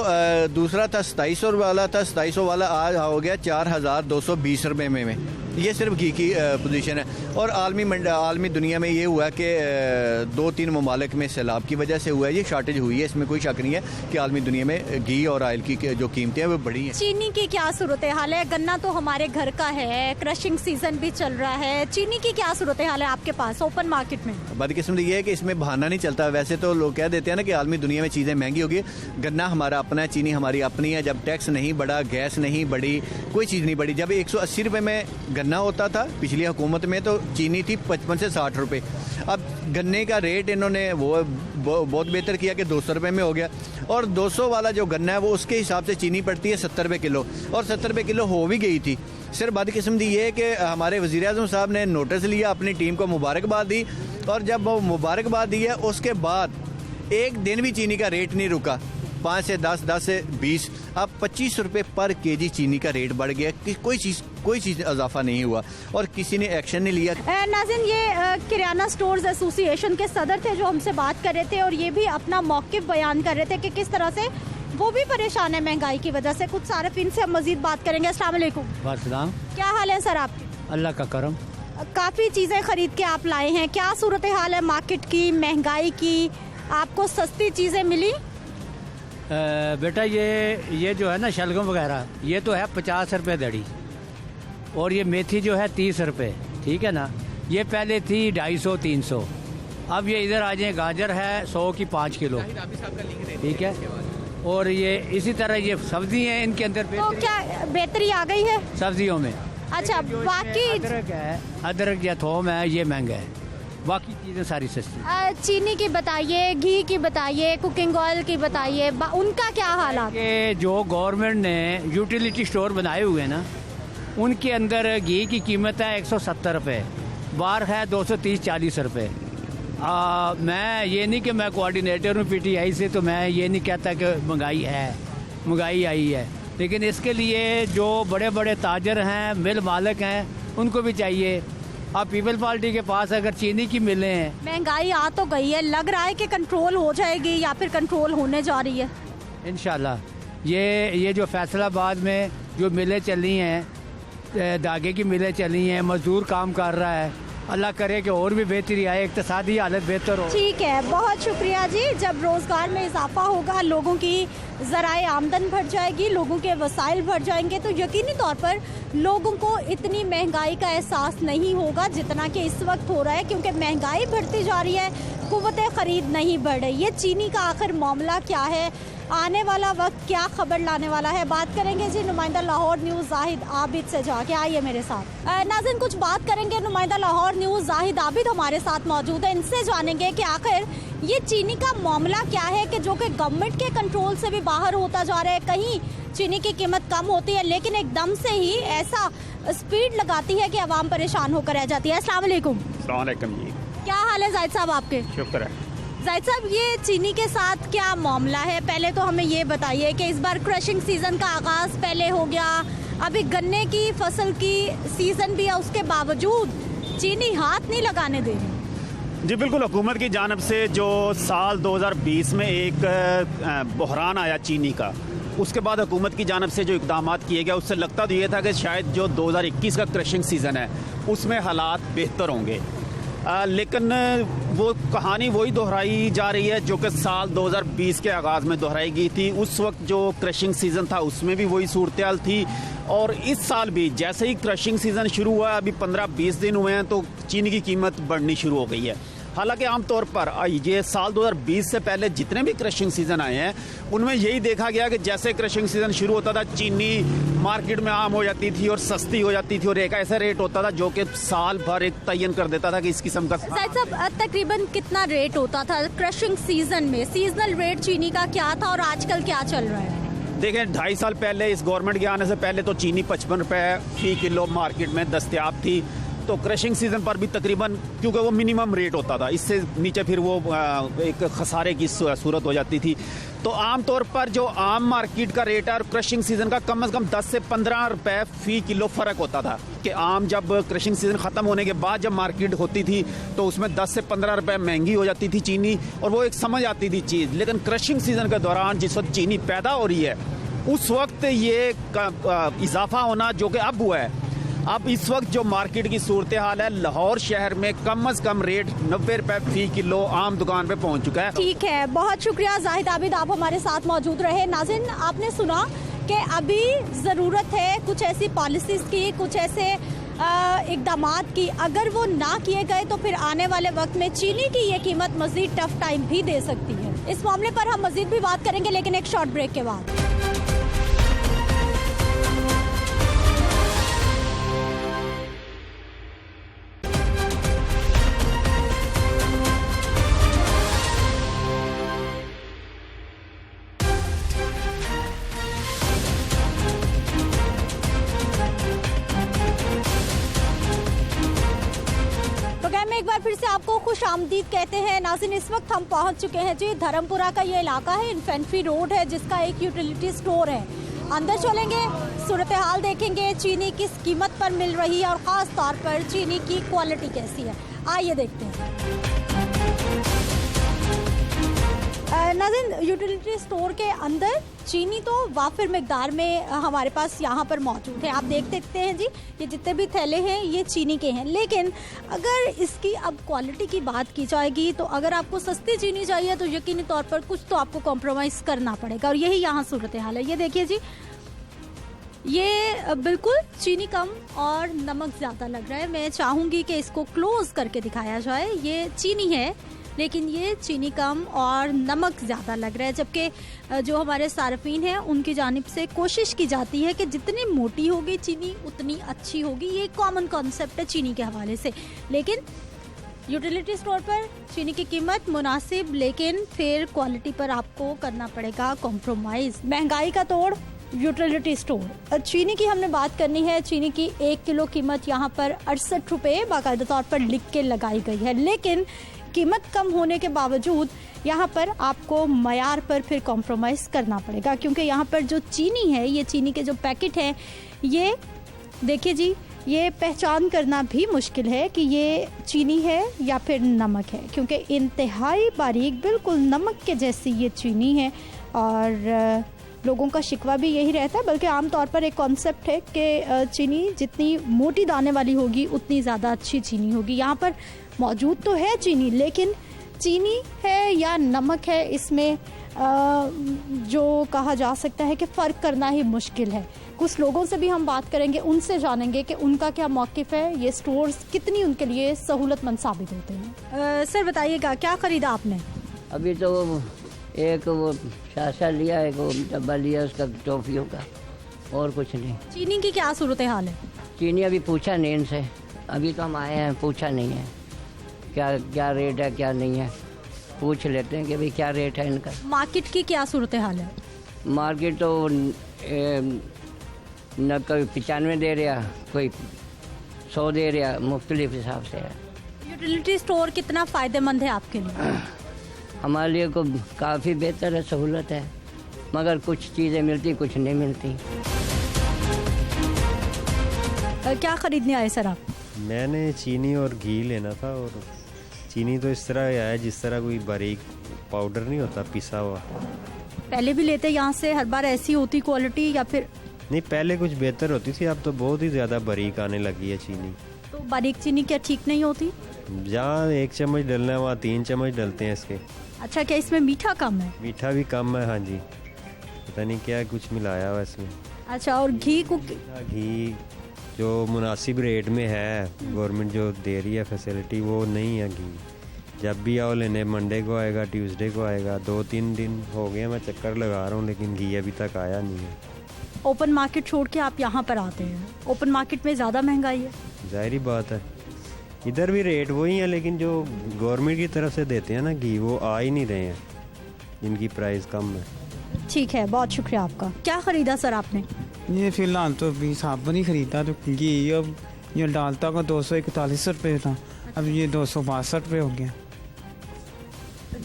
दूसरा था 2700 वाला था, 2700 वाला आज हो गया 4220 रुपये में। ये सिर्फ घी की पोजीशन है। और आलमी दुनिया में ये हुआ कि 2-3 ममालिक में सैलाब की वजह से हुआ है, ये शॉर्टेज हुई है, इसमें कोई शक नहीं है कि आलमी दुनिया में घी और ऑयल की जो कीमतें हैं वो बढ़ी हैं। चीनी की क्या सूरत हाल है? गन्ना तो हमारे घर का है, क्रशिंग सीजन भी चल रहा है, चीनी की क्या सूरत हाल है आपके पास ओपन मार्केट में? बदकिस्मती ये है कि इसमें बहाना नहीं चलता। वैसे तो लोग कह देते हैं ना कि आलमी दुनिया में चीज़ें महंगी होगी, गन्ना हमारा अपना है, चीनी हमारी अपनी है। जब टैक्स नहीं बढ़ा, गैस नहीं बढ़ी, कोई चीज़ नहीं बढ़ी। जब 180 रुपये में गन्ना होता था पिछली हुकूमत में, तो चीनी थी 55 से 60 रुपये। अब गन्ने का रेट इन्होंने वो बहुत बेहतर किया कि 200 रुपये में हो गया, और 200 वाला जो गन्ना है वो उसके हिसाब से चीनी पड़ती है 70 रुपये किलो, और 70 रुपये किलो हो भी गई थी। सिर्फ बदकिस्मती ये है कि हमारे वज़ीर-ए-आज़म साहब ने नोटिस लिया, अपनी टीम को मुबारकबाद दी, और जब वो मुबारकबाद दी है उसके बाद एक दिन भी चीनी का रेट नहीं रुका। 5 से 10, 10 से 20, अब 25 रुपये पर केजी चीनी का रेट बढ़ गया। कोई चीज़ इजाफा नहीं हुआ और किसी ने एक्शन नहीं लिया। नाज़रीन, ये किराना स्टोर्स एसोसिएशन के सदर थे जो हमसे बात कर रहे थे, और ये भी अपना मौक़िफ़ बयान कर रहे थे कि किस तरह से वो भी परेशान है महंगाई की वजह से। कुछ सारिफिन से हम मज़ीद बात करेंगे। अस्सलाम वालेकुम। वालेकुम। क्या हाल है सर आपके? अल्लाह का करम। काफ़ी चीज़ें ख़रीद के आप लाए हैं, क्या सूरत हाल है मार्केट की, महंगाई की? आपको सस्ती चीज़ें मिली? बेटा ये जो है ना शलगम वगैरह, ये तो है 50 रुपये दड़ी, और ये मेथी जो है 30 रुपये, ठीक है ना। ये पहले थी 250-300, अब ये इधर आ जाए गाजर है 100 की 5 किलो, ठीक है। और ये इसी तरह ये सब्जी है, इनके अंदर तो क्या बेहतरी आ गई है सब्जियों में? अच्छा, बाकी अदरक है, अदरक या थोम है, ये महंगा है, बाकी चीज़ें सारी सस्ती। चीनी की बताइए, घी की बताइए, कुकिंग ऑयल की बताइए, उनका क्या हालात? ये जो गवर्नमेंट ने यूटिलिटी स्टोर बनाए हुए हैं ना, उनके अंदर घी की कीमत है 170 रुपये, बाहर है 230-40 रुपये। मैं ये नहीं कि मैं कोऑर्डिनेटर हूँ PTI से, तो मैं ये नहीं कहता कि महंगाई आई है, लेकिन इसके लिए जो बड़े बड़े ताजर हैं, मिल मालिक हैं, उनको भी चाहिए। अब पीपल पार्टी के पास अगर चीनी की मिलें हैं, महंगाई आ तो गई है, लग रहा है कि कंट्रोल हो जाएगी या फिर कंट्रोल होने जा रही है? इंशाल्लाह। ये जो फैसलाबाद में जो मिलें चली हैं, धागे की मिलें चली हैं, मजदूर काम कर रहा है, अल्लाह करे कि और भी बेहतरी आए, इक़्तिसादी हालत बेहतर हो। ठीक है, बहुत शुक्रिया जी। जब रोज़गार में इजाफा होगा, लोगों की ज़राए आमदन बढ़ जाएगी, लोगों के वसाइल बढ़ जाएंगे, तो यकीनी तौर पर लोगों को इतनी महंगाई का एहसास नहीं होगा जितना कि इस वक्त हो रहा है, क्योंकि महंगाई बढ़ती जा रही है, कुव्वत ख़रीद नहीं बढ़ रही। ये चीनी का आखिर मामला क्या है, आने वाला वक्त क्या खबर लाने वाला है, बात करेंगे जी नुमाइंदा लाहौर न्यूज़ जाहिद आबिद से। जाके आइए मेरे साथ। नाज़रीन, कुछ बात करेंगे, नुमाइंदा लाहौर न्यूज़ जाहिद आबिद हमारे साथ मौजूद है, इनसे जानेंगे कि आखिर ये चीनी का मामला क्या है कि जो कि गवर्नमेंट के कंट्रोल से भी बाहर होता जा रहा है। कहीं चीनी की कीमत कम होती है, लेकिन एकदम से ही ऐसा स्पीड लगाती है कि आवाम परेशान होकर रह जाती है। अस्सलाम वालेकुम। अस्सलाम वालेकुम जी। क्या हाल है जाहिद साहब आपके? शुक्र है। जाहिद साहब, ये चीनी के साथ क्या मामला है? पहले तो हमें ये बताइए कि इस बार क्रशिंग सीजन का आगाज पहले हो गया, अभी गन्ने की फसल की सीजन भी है, उसके बावजूद चीनी हाथ नहीं लगाने दे रही। जी बिल्कुल, हुकूमत की जानब से जो साल 2020 में एक बहरान आया चीनी का, उसके बाद हुकूमत की जानब से जो इक़दाम किए गए, उससे लगता तो ये था कि शायद जो 2021 का क्रशिंग सीज़न है उसमें हालात बेहतर होंगे, लेकिन वो कहानी वही दोहराई जा रही है जो कि साल 2020 के आगाज़ में दोहराई गई थी। उस वक्त जो क्रशिंग सीज़न था उसमें भी वही सूरत हाल थी, और इस साल भी जैसे ही क्रशिंग सीज़न शुरू हुआ, अभी 15-20 दिन हुए हैं तो चीनी की कीमत बढ़नी शुरू हो गई है। हालांकि आमतौर पर ये साल 2020 से पहले जितने भी क्रशिंग सीज़न आए हैं उनमें यही देखा गया कि जैसे क्रशिंग सीज़न शुरू होता था चीनी मार्केट में आम हो जाती थी और सस्ती हो जाती थी, और एक ऐसा रेट होता था जो कि साल भर एक तयन कर देता था कि इस किस्म का। जाहिद साहब, तकरीबन कितना रेट होता था क्रशिंग सीजन में? सीजनल रेट चीनी का क्या था और आजकल क्या चल रहा है? देखें, 2.5 साल पहले इस गवर्नमेंट के आने से पहले तो चीनी 55 रुपये फी किलो मार्केट में दस्तयाब थी, तो क्रशिंग सीज़न पर भी तकरीबन, क्योंकि वो मिनिमम रेट होता था, इससे नीचे फिर वो एक खसारे की सूरत हो जाती थी। तो आम तौर पर जो आम मार्केट का रेट है और क्रशिंग सीज़न का कम से कम 10 से 15 रुपये फ़ी किलो फ़र्क होता था कि आम जब क्रशिंग सीज़न ख़त्म होने के बाद जब मार्केट होती थी तो उसमें 10 से 15 रुपये महंगी हो जाती थी चीनी, और वो एक समझ आती थी चीज़। लेकिन क्रशिंग सीज़न के दौरान जिस वक्त चीनी पैदा हो रही है उस वक्त ये इजाफा होना जो कि अब हुआ है, अब इस वक्त जो मार्केट की सूरत हाल है, लाहौर शहर में कम से कम रेट 90 रुपये फी किलो आम दुकान पे पहुंच चुका है। ठीक है, बहुत शुक्रिया जाहिद आबिद, आप हमारे साथ मौजूद रहे। नाज़रीन, आपने सुना कि अभी ज़रूरत है कुछ ऐसी पॉलिसीज़ की, कुछ ऐसे इक़दामात की, अगर वो ना किए गए तो फिर आने वाले वक्त में चीनी की ये कीमत मज़ीद टफ टाइम भी दे सकती है। इस मामले पर हम मज़ीद भी बात करेंगे, लेकिन एक शॉर्ट ब्रेक के बाद। एक बार फिर से आपको खुश आमदीद कहते हैं। नाज़रीन, इस वक्त हम पहुंच चुके हैं जी धर्मपुरा का ये इलाका है, इन्फेंट्री रोड है, जिसका एक यूटिलिटी स्टोर है। अंदर चलेंगे, सूरत हाल देखेंगे, चीनी किस कीमत पर मिल रही है और ख़ास तौर पर चीनी की क्वालिटी कैसी है, आइए देखते हैं। नाज़रीन, यूटिलिटी स्टोर के अंदर चीनी तो वाफिर मिकदार में हमारे पास यहाँ पर मौजूद है। आप देख सकते हैं जी, ये जितने भी थैले हैं ये चीनी के हैं, लेकिन अगर इसकी अब क्वालिटी की बात की जाएगी तो अगर आपको सस्ती चीनी चाहिए तो यकीनी तौर पर कुछ तो आपको कॉम्प्रोमाइज़ करना पड़ेगा, और यही यहाँ सूरत हाल है। ये देखिए जी, ये बिल्कुल चीनी कम और नमक ज़्यादा लग रहा है। मैं चाहूँगी कि इसको क्लोज करके दिखाया जाए। ये चीनी है लेकिन ये चीनी कम और नमक ज़्यादा लग रहा है, जबकि जो हमारे सार्फिन हैं उनकी जानिब से कोशिश की जाती है कि जितनी मोटी होगी चीनी उतनी अच्छी होगी। ये कॉमन कॉन्सेप्ट है चीनी के हवाले से। लेकिन यूटिलिटी स्टोर पर चीनी की कीमत मुनासिब, लेकिन फिर क्वालिटी पर आपको करना पड़ेगा कॉम्प्रोमाइज़। महंगाई का तोड़ यूटिलिटी स्टोर। चीनी की हमने बात करनी है। चीनी की 1 किलो कीमत यहाँ पर 68 रुपये बाकायदा तौर पर लिख के लगाई गई है, लेकिन कीमत कम होने के बावजूद यहाँ पर आपको मयार पर फिर कॉम्प्रोमाइज़ करना पड़ेगा, क्योंकि यहाँ पर जो चीनी है, ये चीनी के जो पैकेट हैं, ये देखिए जी, ये पहचान करना भी मुश्किल है कि ये चीनी है या फिर नमक है, क्योंकि इंतहाई बारीक बिल्कुल नमक के जैसी ये चीनी है। और लोगों का शिकवा भी यही रहता है, बल्कि आमतौर पर एक कॉन्सेप्ट है कि चीनी जितनी मोटी दाने वाली होगी उतनी ज़्यादा अच्छी चीनी होगी। यहाँ पर मौजूद तो है चीनी, लेकिन चीनी है या नमक है, इसमें जो कहा जा सकता है कि फ़र्क करना ही मुश्किल है। कुछ लोगों से भी हम बात करेंगे, उनसे जानेंगे कि उनका क्या मौक़िफ़ है, ये स्टोर्स कितनी उनके लिए सहूलतमंद साबित होते हैं। सर बताइएगा, क्या ख़रीदा आपने? अभी तो एक वो शाशा लिया, एक वो डब्बा लिया उसका टॉफ़ियों का, और कुछ नहीं। चीनी की क्या सूरत हाल है? चीनी अभी पूछा नहीं इनसे, अभी तो हम आए हैं, पूछा नहीं है क्या क्या रेट है क्या नहीं है, पूछ लेते हैं कि भाई क्या रेट है इनका। मार्केट की क्या सूरत हाल है? मार्केट तो न कोई 95 दे रहा, कोई 100 दे रहा, मुख्तलिफ हिसाब से है। यूटिलिटी स्टोर कितना फ़ायदेमंद है आपके लिए? हमारे लिए को काफ़ी बेहतर है, सहूलत है, मगर कुछ चीज़ें मिलती कुछ नहीं मिलती। क्या ख़रीदने आए सर आप? मैंने चीनी और घी लेना था और चीनी तो इस तरह है जिस तरह कोई बारीक पाउडर नहीं होता पिसा हुआ। पहले भी लेते यहाँ से, हर बार ऐसी होती क्वालिटी या फिर? नहीं, पहले कुछ बेहतर होती थी, अब तो बहुत ही ज़्यादा बारीक आने लगी है चीनी। तो बारीक चीनी क्या ठीक नहीं होती? जहाँ 1 चम्मच डलना है वहाँ 3 चम्मच डलते हैं इसके। अच्छा, क्या इसमें मीठा कम है? मीठा भी कम है, हाँ जी, पता नहीं क्या कुछ मिलाया हुआ इसमें। अच्छा, और घी को? घी जो मुनासिब रेट में है, गवर्नमेंट जो दे रही है फैसिलिटी, वो नहीं है घी। जब भी आओ लेने, मंडे को आएगा, ट्यूसडे को आएगा, 2-3 दिन हो गए मैं चक्कर लगा रहा हूँ, लेकिन घी अभी तक आया नहीं है। ओपन मार्केट छोड़ के आप यहाँ पर आते हैं, ओपन मार्केट में ज़्यादा महंगाई है? जाहिर बात है, इधर भी रेट वही है, लेकिन जो गवर्नमेंट की तरफ से देते हैं ना घी, वो आ ही नहीं रहे हैं, इनकी प्राइस कम है। ठीक है, बहुत शुक्रिया आपका। क्या ख़रीदा सर आपने? ये फ़िलहाल तो अभी साबुन ही ख़रीदा, तो घी अब ये डालता का 241 रुपये था, अब ये 262 रुपये हो गया।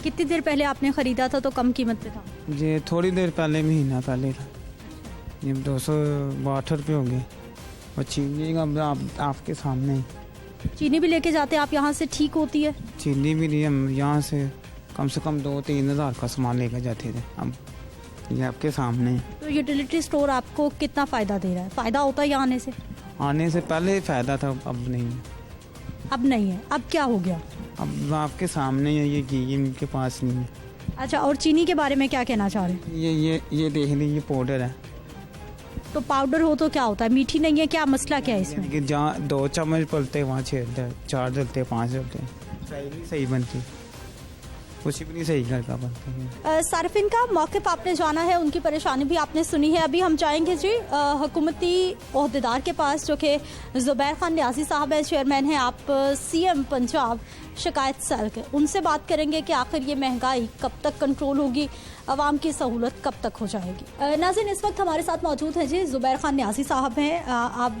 कितनी देर पहले आपने ख़रीदा था तो कम कीमत पे था? ये थोड़ी देर पहले, महीना पहले था, ये 262 रुपये हो गए। और चीनी का आपके सामने ही। चीनी भी लेके जाते हैं आप यहाँ से, ठीक होती है? चीनी भी नहीं, हम यहाँ से कम 2-3 हज़ार का सामान लेकर जाते थे, अब ये आपके सामने है। तो यूटिलिटी स्टोर आपको कितना फ़ायदा दे रहा है? फ़ायदा होता है यहाँ आने से? आने से पहले फ़ायदा था, अब नहीं है। अब नहीं है, अब क्या हो गया? अब आपके सामने है, ये घी इनके पास नहीं है। अच्छा, और चीनी के बारे में क्या कहना चाह रहे हैं? ये देख लीजिए, ये पाउडर है। तो पाउडर हो तो क्या होता है, मीठी नहीं है, क्या मसला क्या है इसमें? कि जहाँ 2 चम्मच पलते वहाँ 6 4 डलते 5 डलते, सही बनती, कुछ भी नहीं सही करता बनता। सार्फिन का मौक़िफ़ आपने जाना है, उनकी परेशानी भी आपने सुनी है। अभी हम जाएंगे जी हुकूमती ओहदेदार के पास, जो कि ज़ुबैर खान न्याज़ी साहब है, चेयरमैन हैं आप CM पंजाब शिकायत सेल के। उनसे बात करेंगे कि आखिर ये महंगाई कब तक कंट्रोल होगी, आवाम की सहूलत कब तक हो जाएगी। नाज़रीन, इस वक्त हमारे साथ मौजूद हैं जी ज़ुबैर खान न्याज़ी साहब हैं, आप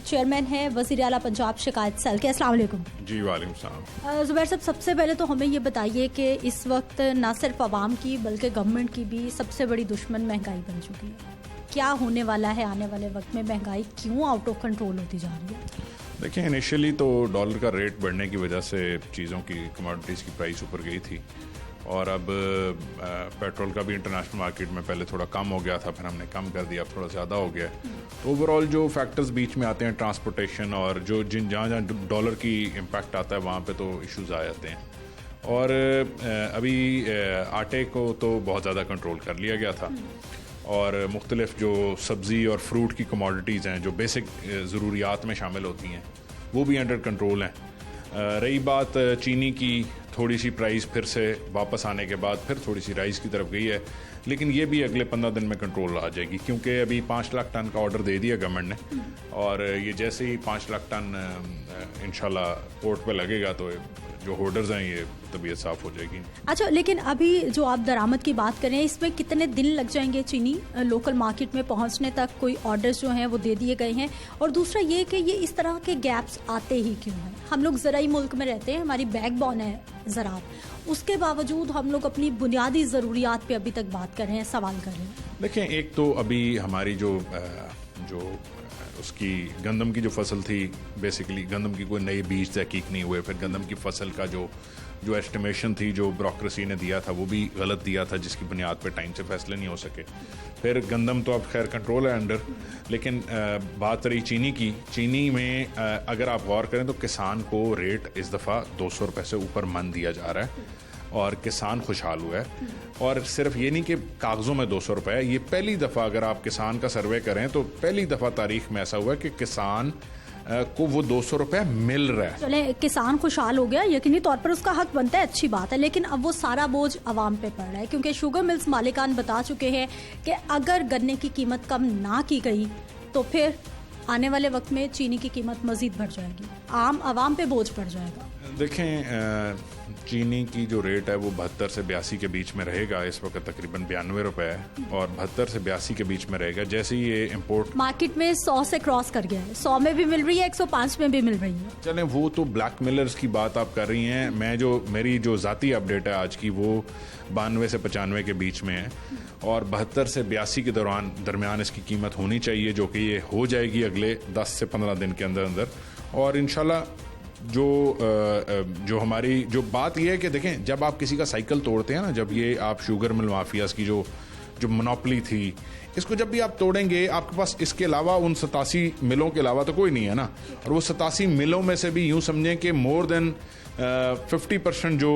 चेयरमैन हैं वज़ीर आला पंजाब शिकायत सेल के। अस्सलाम वालेकुम। जी वालेकुम सलाम। ज़ुबैर साहब, सबसे पहले तो हमें ये बताइए कि इस वक्त ना सिर्फ आवाम की बल्कि गवर्नमेंट की भी सबसे बड़ी दुश्मन महंगाई बन चुकी है। क्या होने वाला है आने वाले वक्त में, महंगाई क्यों आउट ऑफ कंट्रोल होती जा रही है? देखिए, इनिशियली तो डॉलर का रेट बढ़ने की वजह से चीज़ों की, कमोडिटीज़ की प्राइस ऊपर गई थी, और अब पेट्रोल का भी इंटरनेशनल मार्केट में पहले थोड़ा कम हो गया था, फिर हमने कम कर दिया, अब थोड़ा ज़्यादा हो गया है। तो ओवरऑल जो फैक्टर्स बीच में आते हैं, ट्रांसपोर्टेशन और जो जहाँ डॉलर की इम्पैक्ट आता है, वहाँ पे तो इश्यूज़ आ जाते हैं। और अभी आटे को तो बहुत ज़्यादा कंट्रोल कर लिया गया था, और मुख्तलिफ जो सब्ज़ी और फ्रूट की कमोडिटीज़ हैं जो बेसिक ज़रूरियात में शामिल होती हैं, वो भी अंडर कंट्रोल हैं। रही बात चीनी की, थोड़ी सी प्राइस फिर से वापस आने के बाद फिर थोड़ी सी राइस की तरफ गई है, लेकिन ये भी अगले 15 दिन में कंट्रोल आ जाएगी, क्योंकि अभी 5 लाख टन का ऑर्डर दे दिया गवर्नमेंट ने, और ये जैसे ही 5 लाख टन इंशाल्लाह पोर्ट पे लगेगा तो जो होल्डर्स हैं ये तबीयत साफ़ हो जाएगी। अच्छा, लेकिन अभी जो आप दरामद की बात करें, इसमें कितने दिन लग जाएंगे चीनी लोकल मार्केट में पहुंचने तक? कोई ऑर्डर्स जो हैं वो दे दिए गए हैं, और दूसरा ये कि ये इस तरह के गैप्स आते ही क्यों हैं? हम लोग ज़राई मुल्क में रहते हैं, हमारी बैकबोन है ज़राअत, उसके बावजूद हम लोग अपनी बुनियादी ज़रूरियात पे अभी तक बात कर रहे हैं, सवाल कर रहे हैं। देखें, एक तो अभी हमारी जो उसकी गंदम की जो फसल थी, बेसिकली गंदम की कोई नई बीज तहकीक नहीं हुए, फिर गंदम की फसल का जो एस्टिमेशन थी, जो ब्यूरोक्रेसी ने दिया था, वो भी गलत दिया था, जिसकी बुनियाद पे टाइम से फैसले नहीं हो सके। फिर गंदम तो अब खैर कंट्रोल है अंडर, लेकिन बात रही चीनी की। चीनी में अगर आप गौर करें तो किसान को रेट इस दफ़ा 200 रुपये से ऊपर मन दिया जा रहा है, और किसान खुशहाल हुआ है। और सिर्फ ये नहीं कि कागज़ों में 200 रुपये है, ये पहली दफ़ा अगर आप किसान का सर्वे करें तो पहली दफ़ा तारीख में ऐसा हुआ है कि किसान को वो 200 रुपये मिल रहा है। चले, किसान खुशहाल हो गया, यकीनी तौर पर उसका हक बनता है, अच्छी बात है, लेकिन अब वो सारा बोझ आवाम पे पड़ रहा है, क्योंकि शुगर मिल्स मालिकान बता चुके हैं कि अगर गन्ने की कीमत कम ना की गई तो फिर आने वाले वक्त में चीनी की कीमत मजीद बढ़ जाएगी, आम आवाम पे बोझ पड़ जाएगा। देखें, चीनी की जो रेट है वो 72 से 82 के बीच में रहेगा, इस वक्त तकरीबन 92 रुपये है, और 72 से 82 के बीच में रहेगा। जैसे ही ये इम्पोर्ट मार्केट में 100 से क्रॉस कर गया है, 100 में भी मिल रही है, 105 में भी मिल रही है। चलें, वो तो ब्लैक मिलर्स की बात आप कर रही हैं, मेरी जो ज़ाती अपडेट है आज की, वो 92 से 95 के बीच में है, और 72 से 82 के दरमियान इसकी कीमत होनी चाहिए, जो कि ये हो जाएगी अगले 10 से 15 दिन के अंदर अंदर। और इंशाल्लाह जो हमारी जो बात यह है कि देखें, जब आप किसी का साइकिल तोड़ते हैं ना, जब ये आप शुगर मिल माफियाज की जो मोनोपोली थी, इसको जब भी आप तोड़ेंगे, आपके पास इसके अलावा उन 87 मिलों के अलावा तो कोई नहीं है ना। और वो 87 मिलों में से भी यूं समझें कि मोर देन 50% जो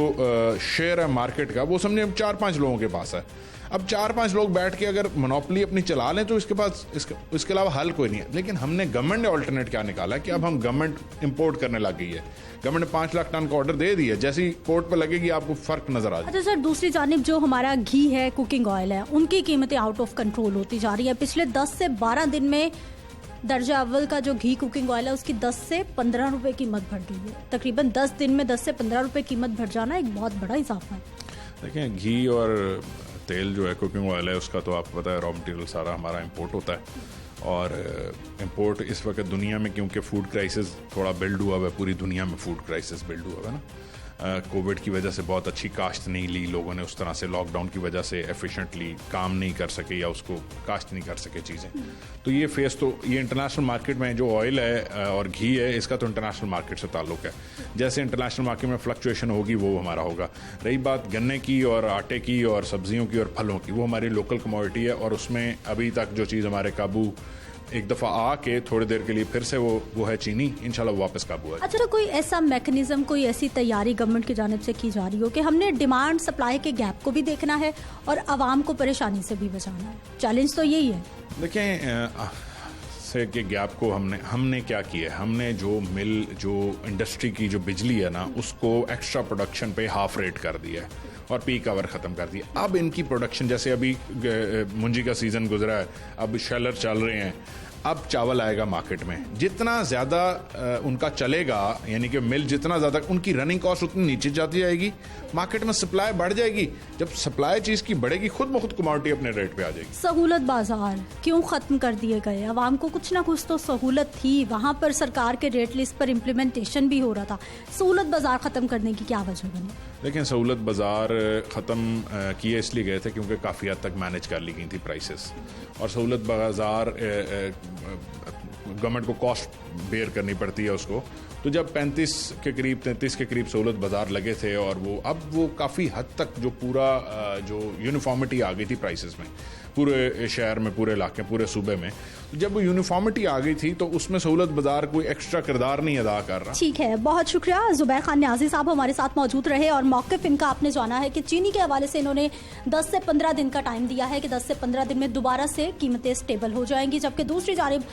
शेयर है मार्केट का, वो समझें 4-5 लोगों के पास है। अब 4-5 लोग बैठ के अगर मोनोपोली अपनी चला लें तो इसके पास इसके अलावा हल कोई नहीं है। लेकिन हमने गवर्नमेंट ने ऑल्टरनेट क्या निकाला है कि अब हम गवर्नमेंट इंपोर्ट करने लग गई है। गवर्नमेंट ने 5 लाख टन का ऑर्डर दे दिया, जैसी पोर्ट पर लगेगी आपको फर्क नजर आ जाएगा। अच्छा सर, दूसरी जानिब जो हमारा घी है, कुकिंग ऑयल है, उनकी कीमतें आउट ऑफ कंट्रोल होती जा रही है। पिछले 10 से 12 दिन में दर्जा अव्वल का जो घी कुकिंग ऑयल है उसकी 10 से 15 रुपए कीमत बढ़ गई है। तकरीबन 10 दिन में 10 से 15 रुपए कीमत बढ़ जाना एक बहुत बड़ा इजाफा है। देखिए, घी और तेल जो है, कुकिंग ऑयल है, उसका तो आपको पता है रॉ मटेरियल सारा हमारा इंपोर्ट होता है। और इंपोर्ट इस वक्त दुनिया में, क्योंकि फूड क्राइसिस थोड़ा बिल्ड हुआ है, पूरी दुनिया में फूड क्राइसिस बिल्ड हुआ है ना। कोविड की वजह से बहुत अच्छी काश्त नहीं ली लोगों ने, उस तरह से लॉकडाउन की वजह से एफिशिएंटली काम नहीं कर सके या उसको काश्त नहीं कर सके चीज़ें। तो ये फेस तो ये इंटरनेशनल मार्केट में जो ऑयल है और घी है, इसका तो इंटरनेशनल मार्केट से ताल्लुक है। जैसे इंटरनेशनल मार्केट में फ्लक्चुएशन होगी वो हमारा होगा। रही बात गन्ने की और आटे की और सब्जियों की और फलों की, वो हमारी लोकल कमोडिटी है और उसमें अभी तक जो चीज़ हमारे काबू एक दफ़ा आके थोड़ी देर के लिए फिर से वो है चीनी, इंशाल्लाह वापस काबू है। अच्छा, तो कोई ऐसा मैकेनिज्म, कोई ऐसी तैयारी गवर्नमेंट की जानिब से की जा रही हो कि हमने डिमांड सप्लाई के गैप को भी देखना है और आवाम को परेशानी से भी बचाना है? चैलेंज तो यही है। देखें, से के गैप को हमने क्या किया है, हमने जो इंडस्ट्री की जो बिजली है ना, उसको एक्स्ट्रा प्रोडक्शन पे हाफ रेट कर दिया है और पीक आवर ख़त्म कर दिया। अब इनकी प्रोडक्शन, जैसे अभी मुंजी का सीज़न गुजरा है, अब शेलर चल रहे हैं, अब चावल आएगा मार्केट में। जितना ज़्यादा उनका चलेगा, यानी कि मिल जितना ज़्यादा, उनकी रनिंग कॉस्ट उतनी नीचे जाती जाएगी, मार्केट में सप्लाई बढ़ जाएगी। जब सप्लाई चीज़ की बढ़ेगी, खुद ब खुद कमोडिटी अपने रेट पे आ जाएगी। सहूलत बाजार क्यों ख़त्म कर दिए गए? आवाम को कुछ ना कुछ तो सहूलत थी, वहाँ पर सरकार के रेट लिस्ट पर इम्प्लीमेंटेशन भी हो रहा था। सहूलत बाजार ख़त्म करने की क्या वजह बनी? लेकिन सहूलत बाजार ख़त्म किए इसलिए गए थे क्योंकि काफ़ी हद तक मैनेज कर ली गई थी प्राइसेस, और सहूलत बाजार गवर्नमेंट को कॉस्ट बेयर करनी पड़ती है उसको। तो जब 35 के करीब 33 के करीब सहूलत बाजार लगे थे और वो काफ़ी हद तक जो पूरा जो यूनिफॉर्मिटी आ गई थी प्राइसेस में, पूरे शहर में, पूरे इलाके, पूरे सूबे में, तो जब वो यूनिफॉर्मिटी आ गई थी तो उसमें सहूलत बाजार कोई एक्स्ट्रा किरदार नहीं अदा कर रहा। ठीक है, बहुत शुक्रिया। जुबैर खान न्याजी साहब हमारे साथ मौजूद रहे और मौक़िफ़ इनका आपने जाना है कि चीनी के हवाले से इन्होंने 10 से 15 दिन का टाइम दिया है कि 10 से 15 दिन में दोबारा से कीमतें स्टेबल हो जाएंगी, जबकि दूसरी जानिब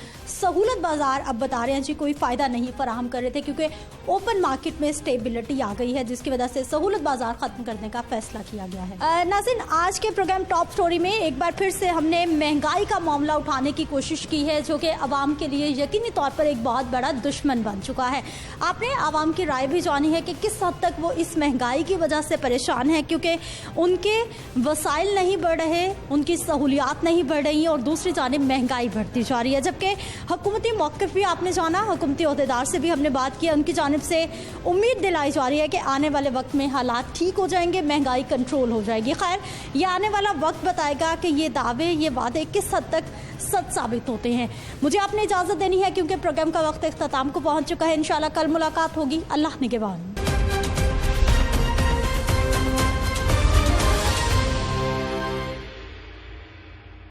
सहूलत बाजार अब बता रहे हैं जी कोई फ़ायदा नहीं फराहम कर रहे थे क्योंकि ओपन मार्केट में स्टेबिलिटी आ गई है, जिसकी वजह से सहूलत बाजार ख़त्म करने का फैसला किया गया है। नाज़रीन, आज के प्रोग्राम टॉप स्टोरी में एक बार फिर से हमने महंगाई का मामला उठाने की कोशिश की है, जो कि आवाम के लिए यकीनी तौर पर एक बहुत बड़ा दुश्मन बन चुका है। आपने आवाम की राय भी जानी है कि किस हद तक वो इस महंगाई की वजह से परेशान है, क्योंकि उनके वसाइल नहीं बढ़ रहे, उनकी सहूलियात नहीं बढ़ रही और दूसरी जानिब महंगाई बढ़ती जा रही है। जबकि हुकूमती मौक़िफ़ भी आपने जाना, हुकूमती ओहदेदार से भी हमने बात की, उनकी जानिब से उम्मीद दिलाई जा रही है कि आने वाले वक्त में हालात ठीक हो जाएंगे, महंगाई कंट्रोल हो जाएगी। खैर, ये आने वाला वक्त बताएगा कि ये दावे, ये वादे किस हद तक सच साबित होते हैं। मुझे आपने इजाज़त देनी है क्योंकि प्रोग्राम का वक्त इख्तिताम को पहुंच चुका है। इंशाल्लाह कल मुलाकात होगी। अल्लाह निगहबान।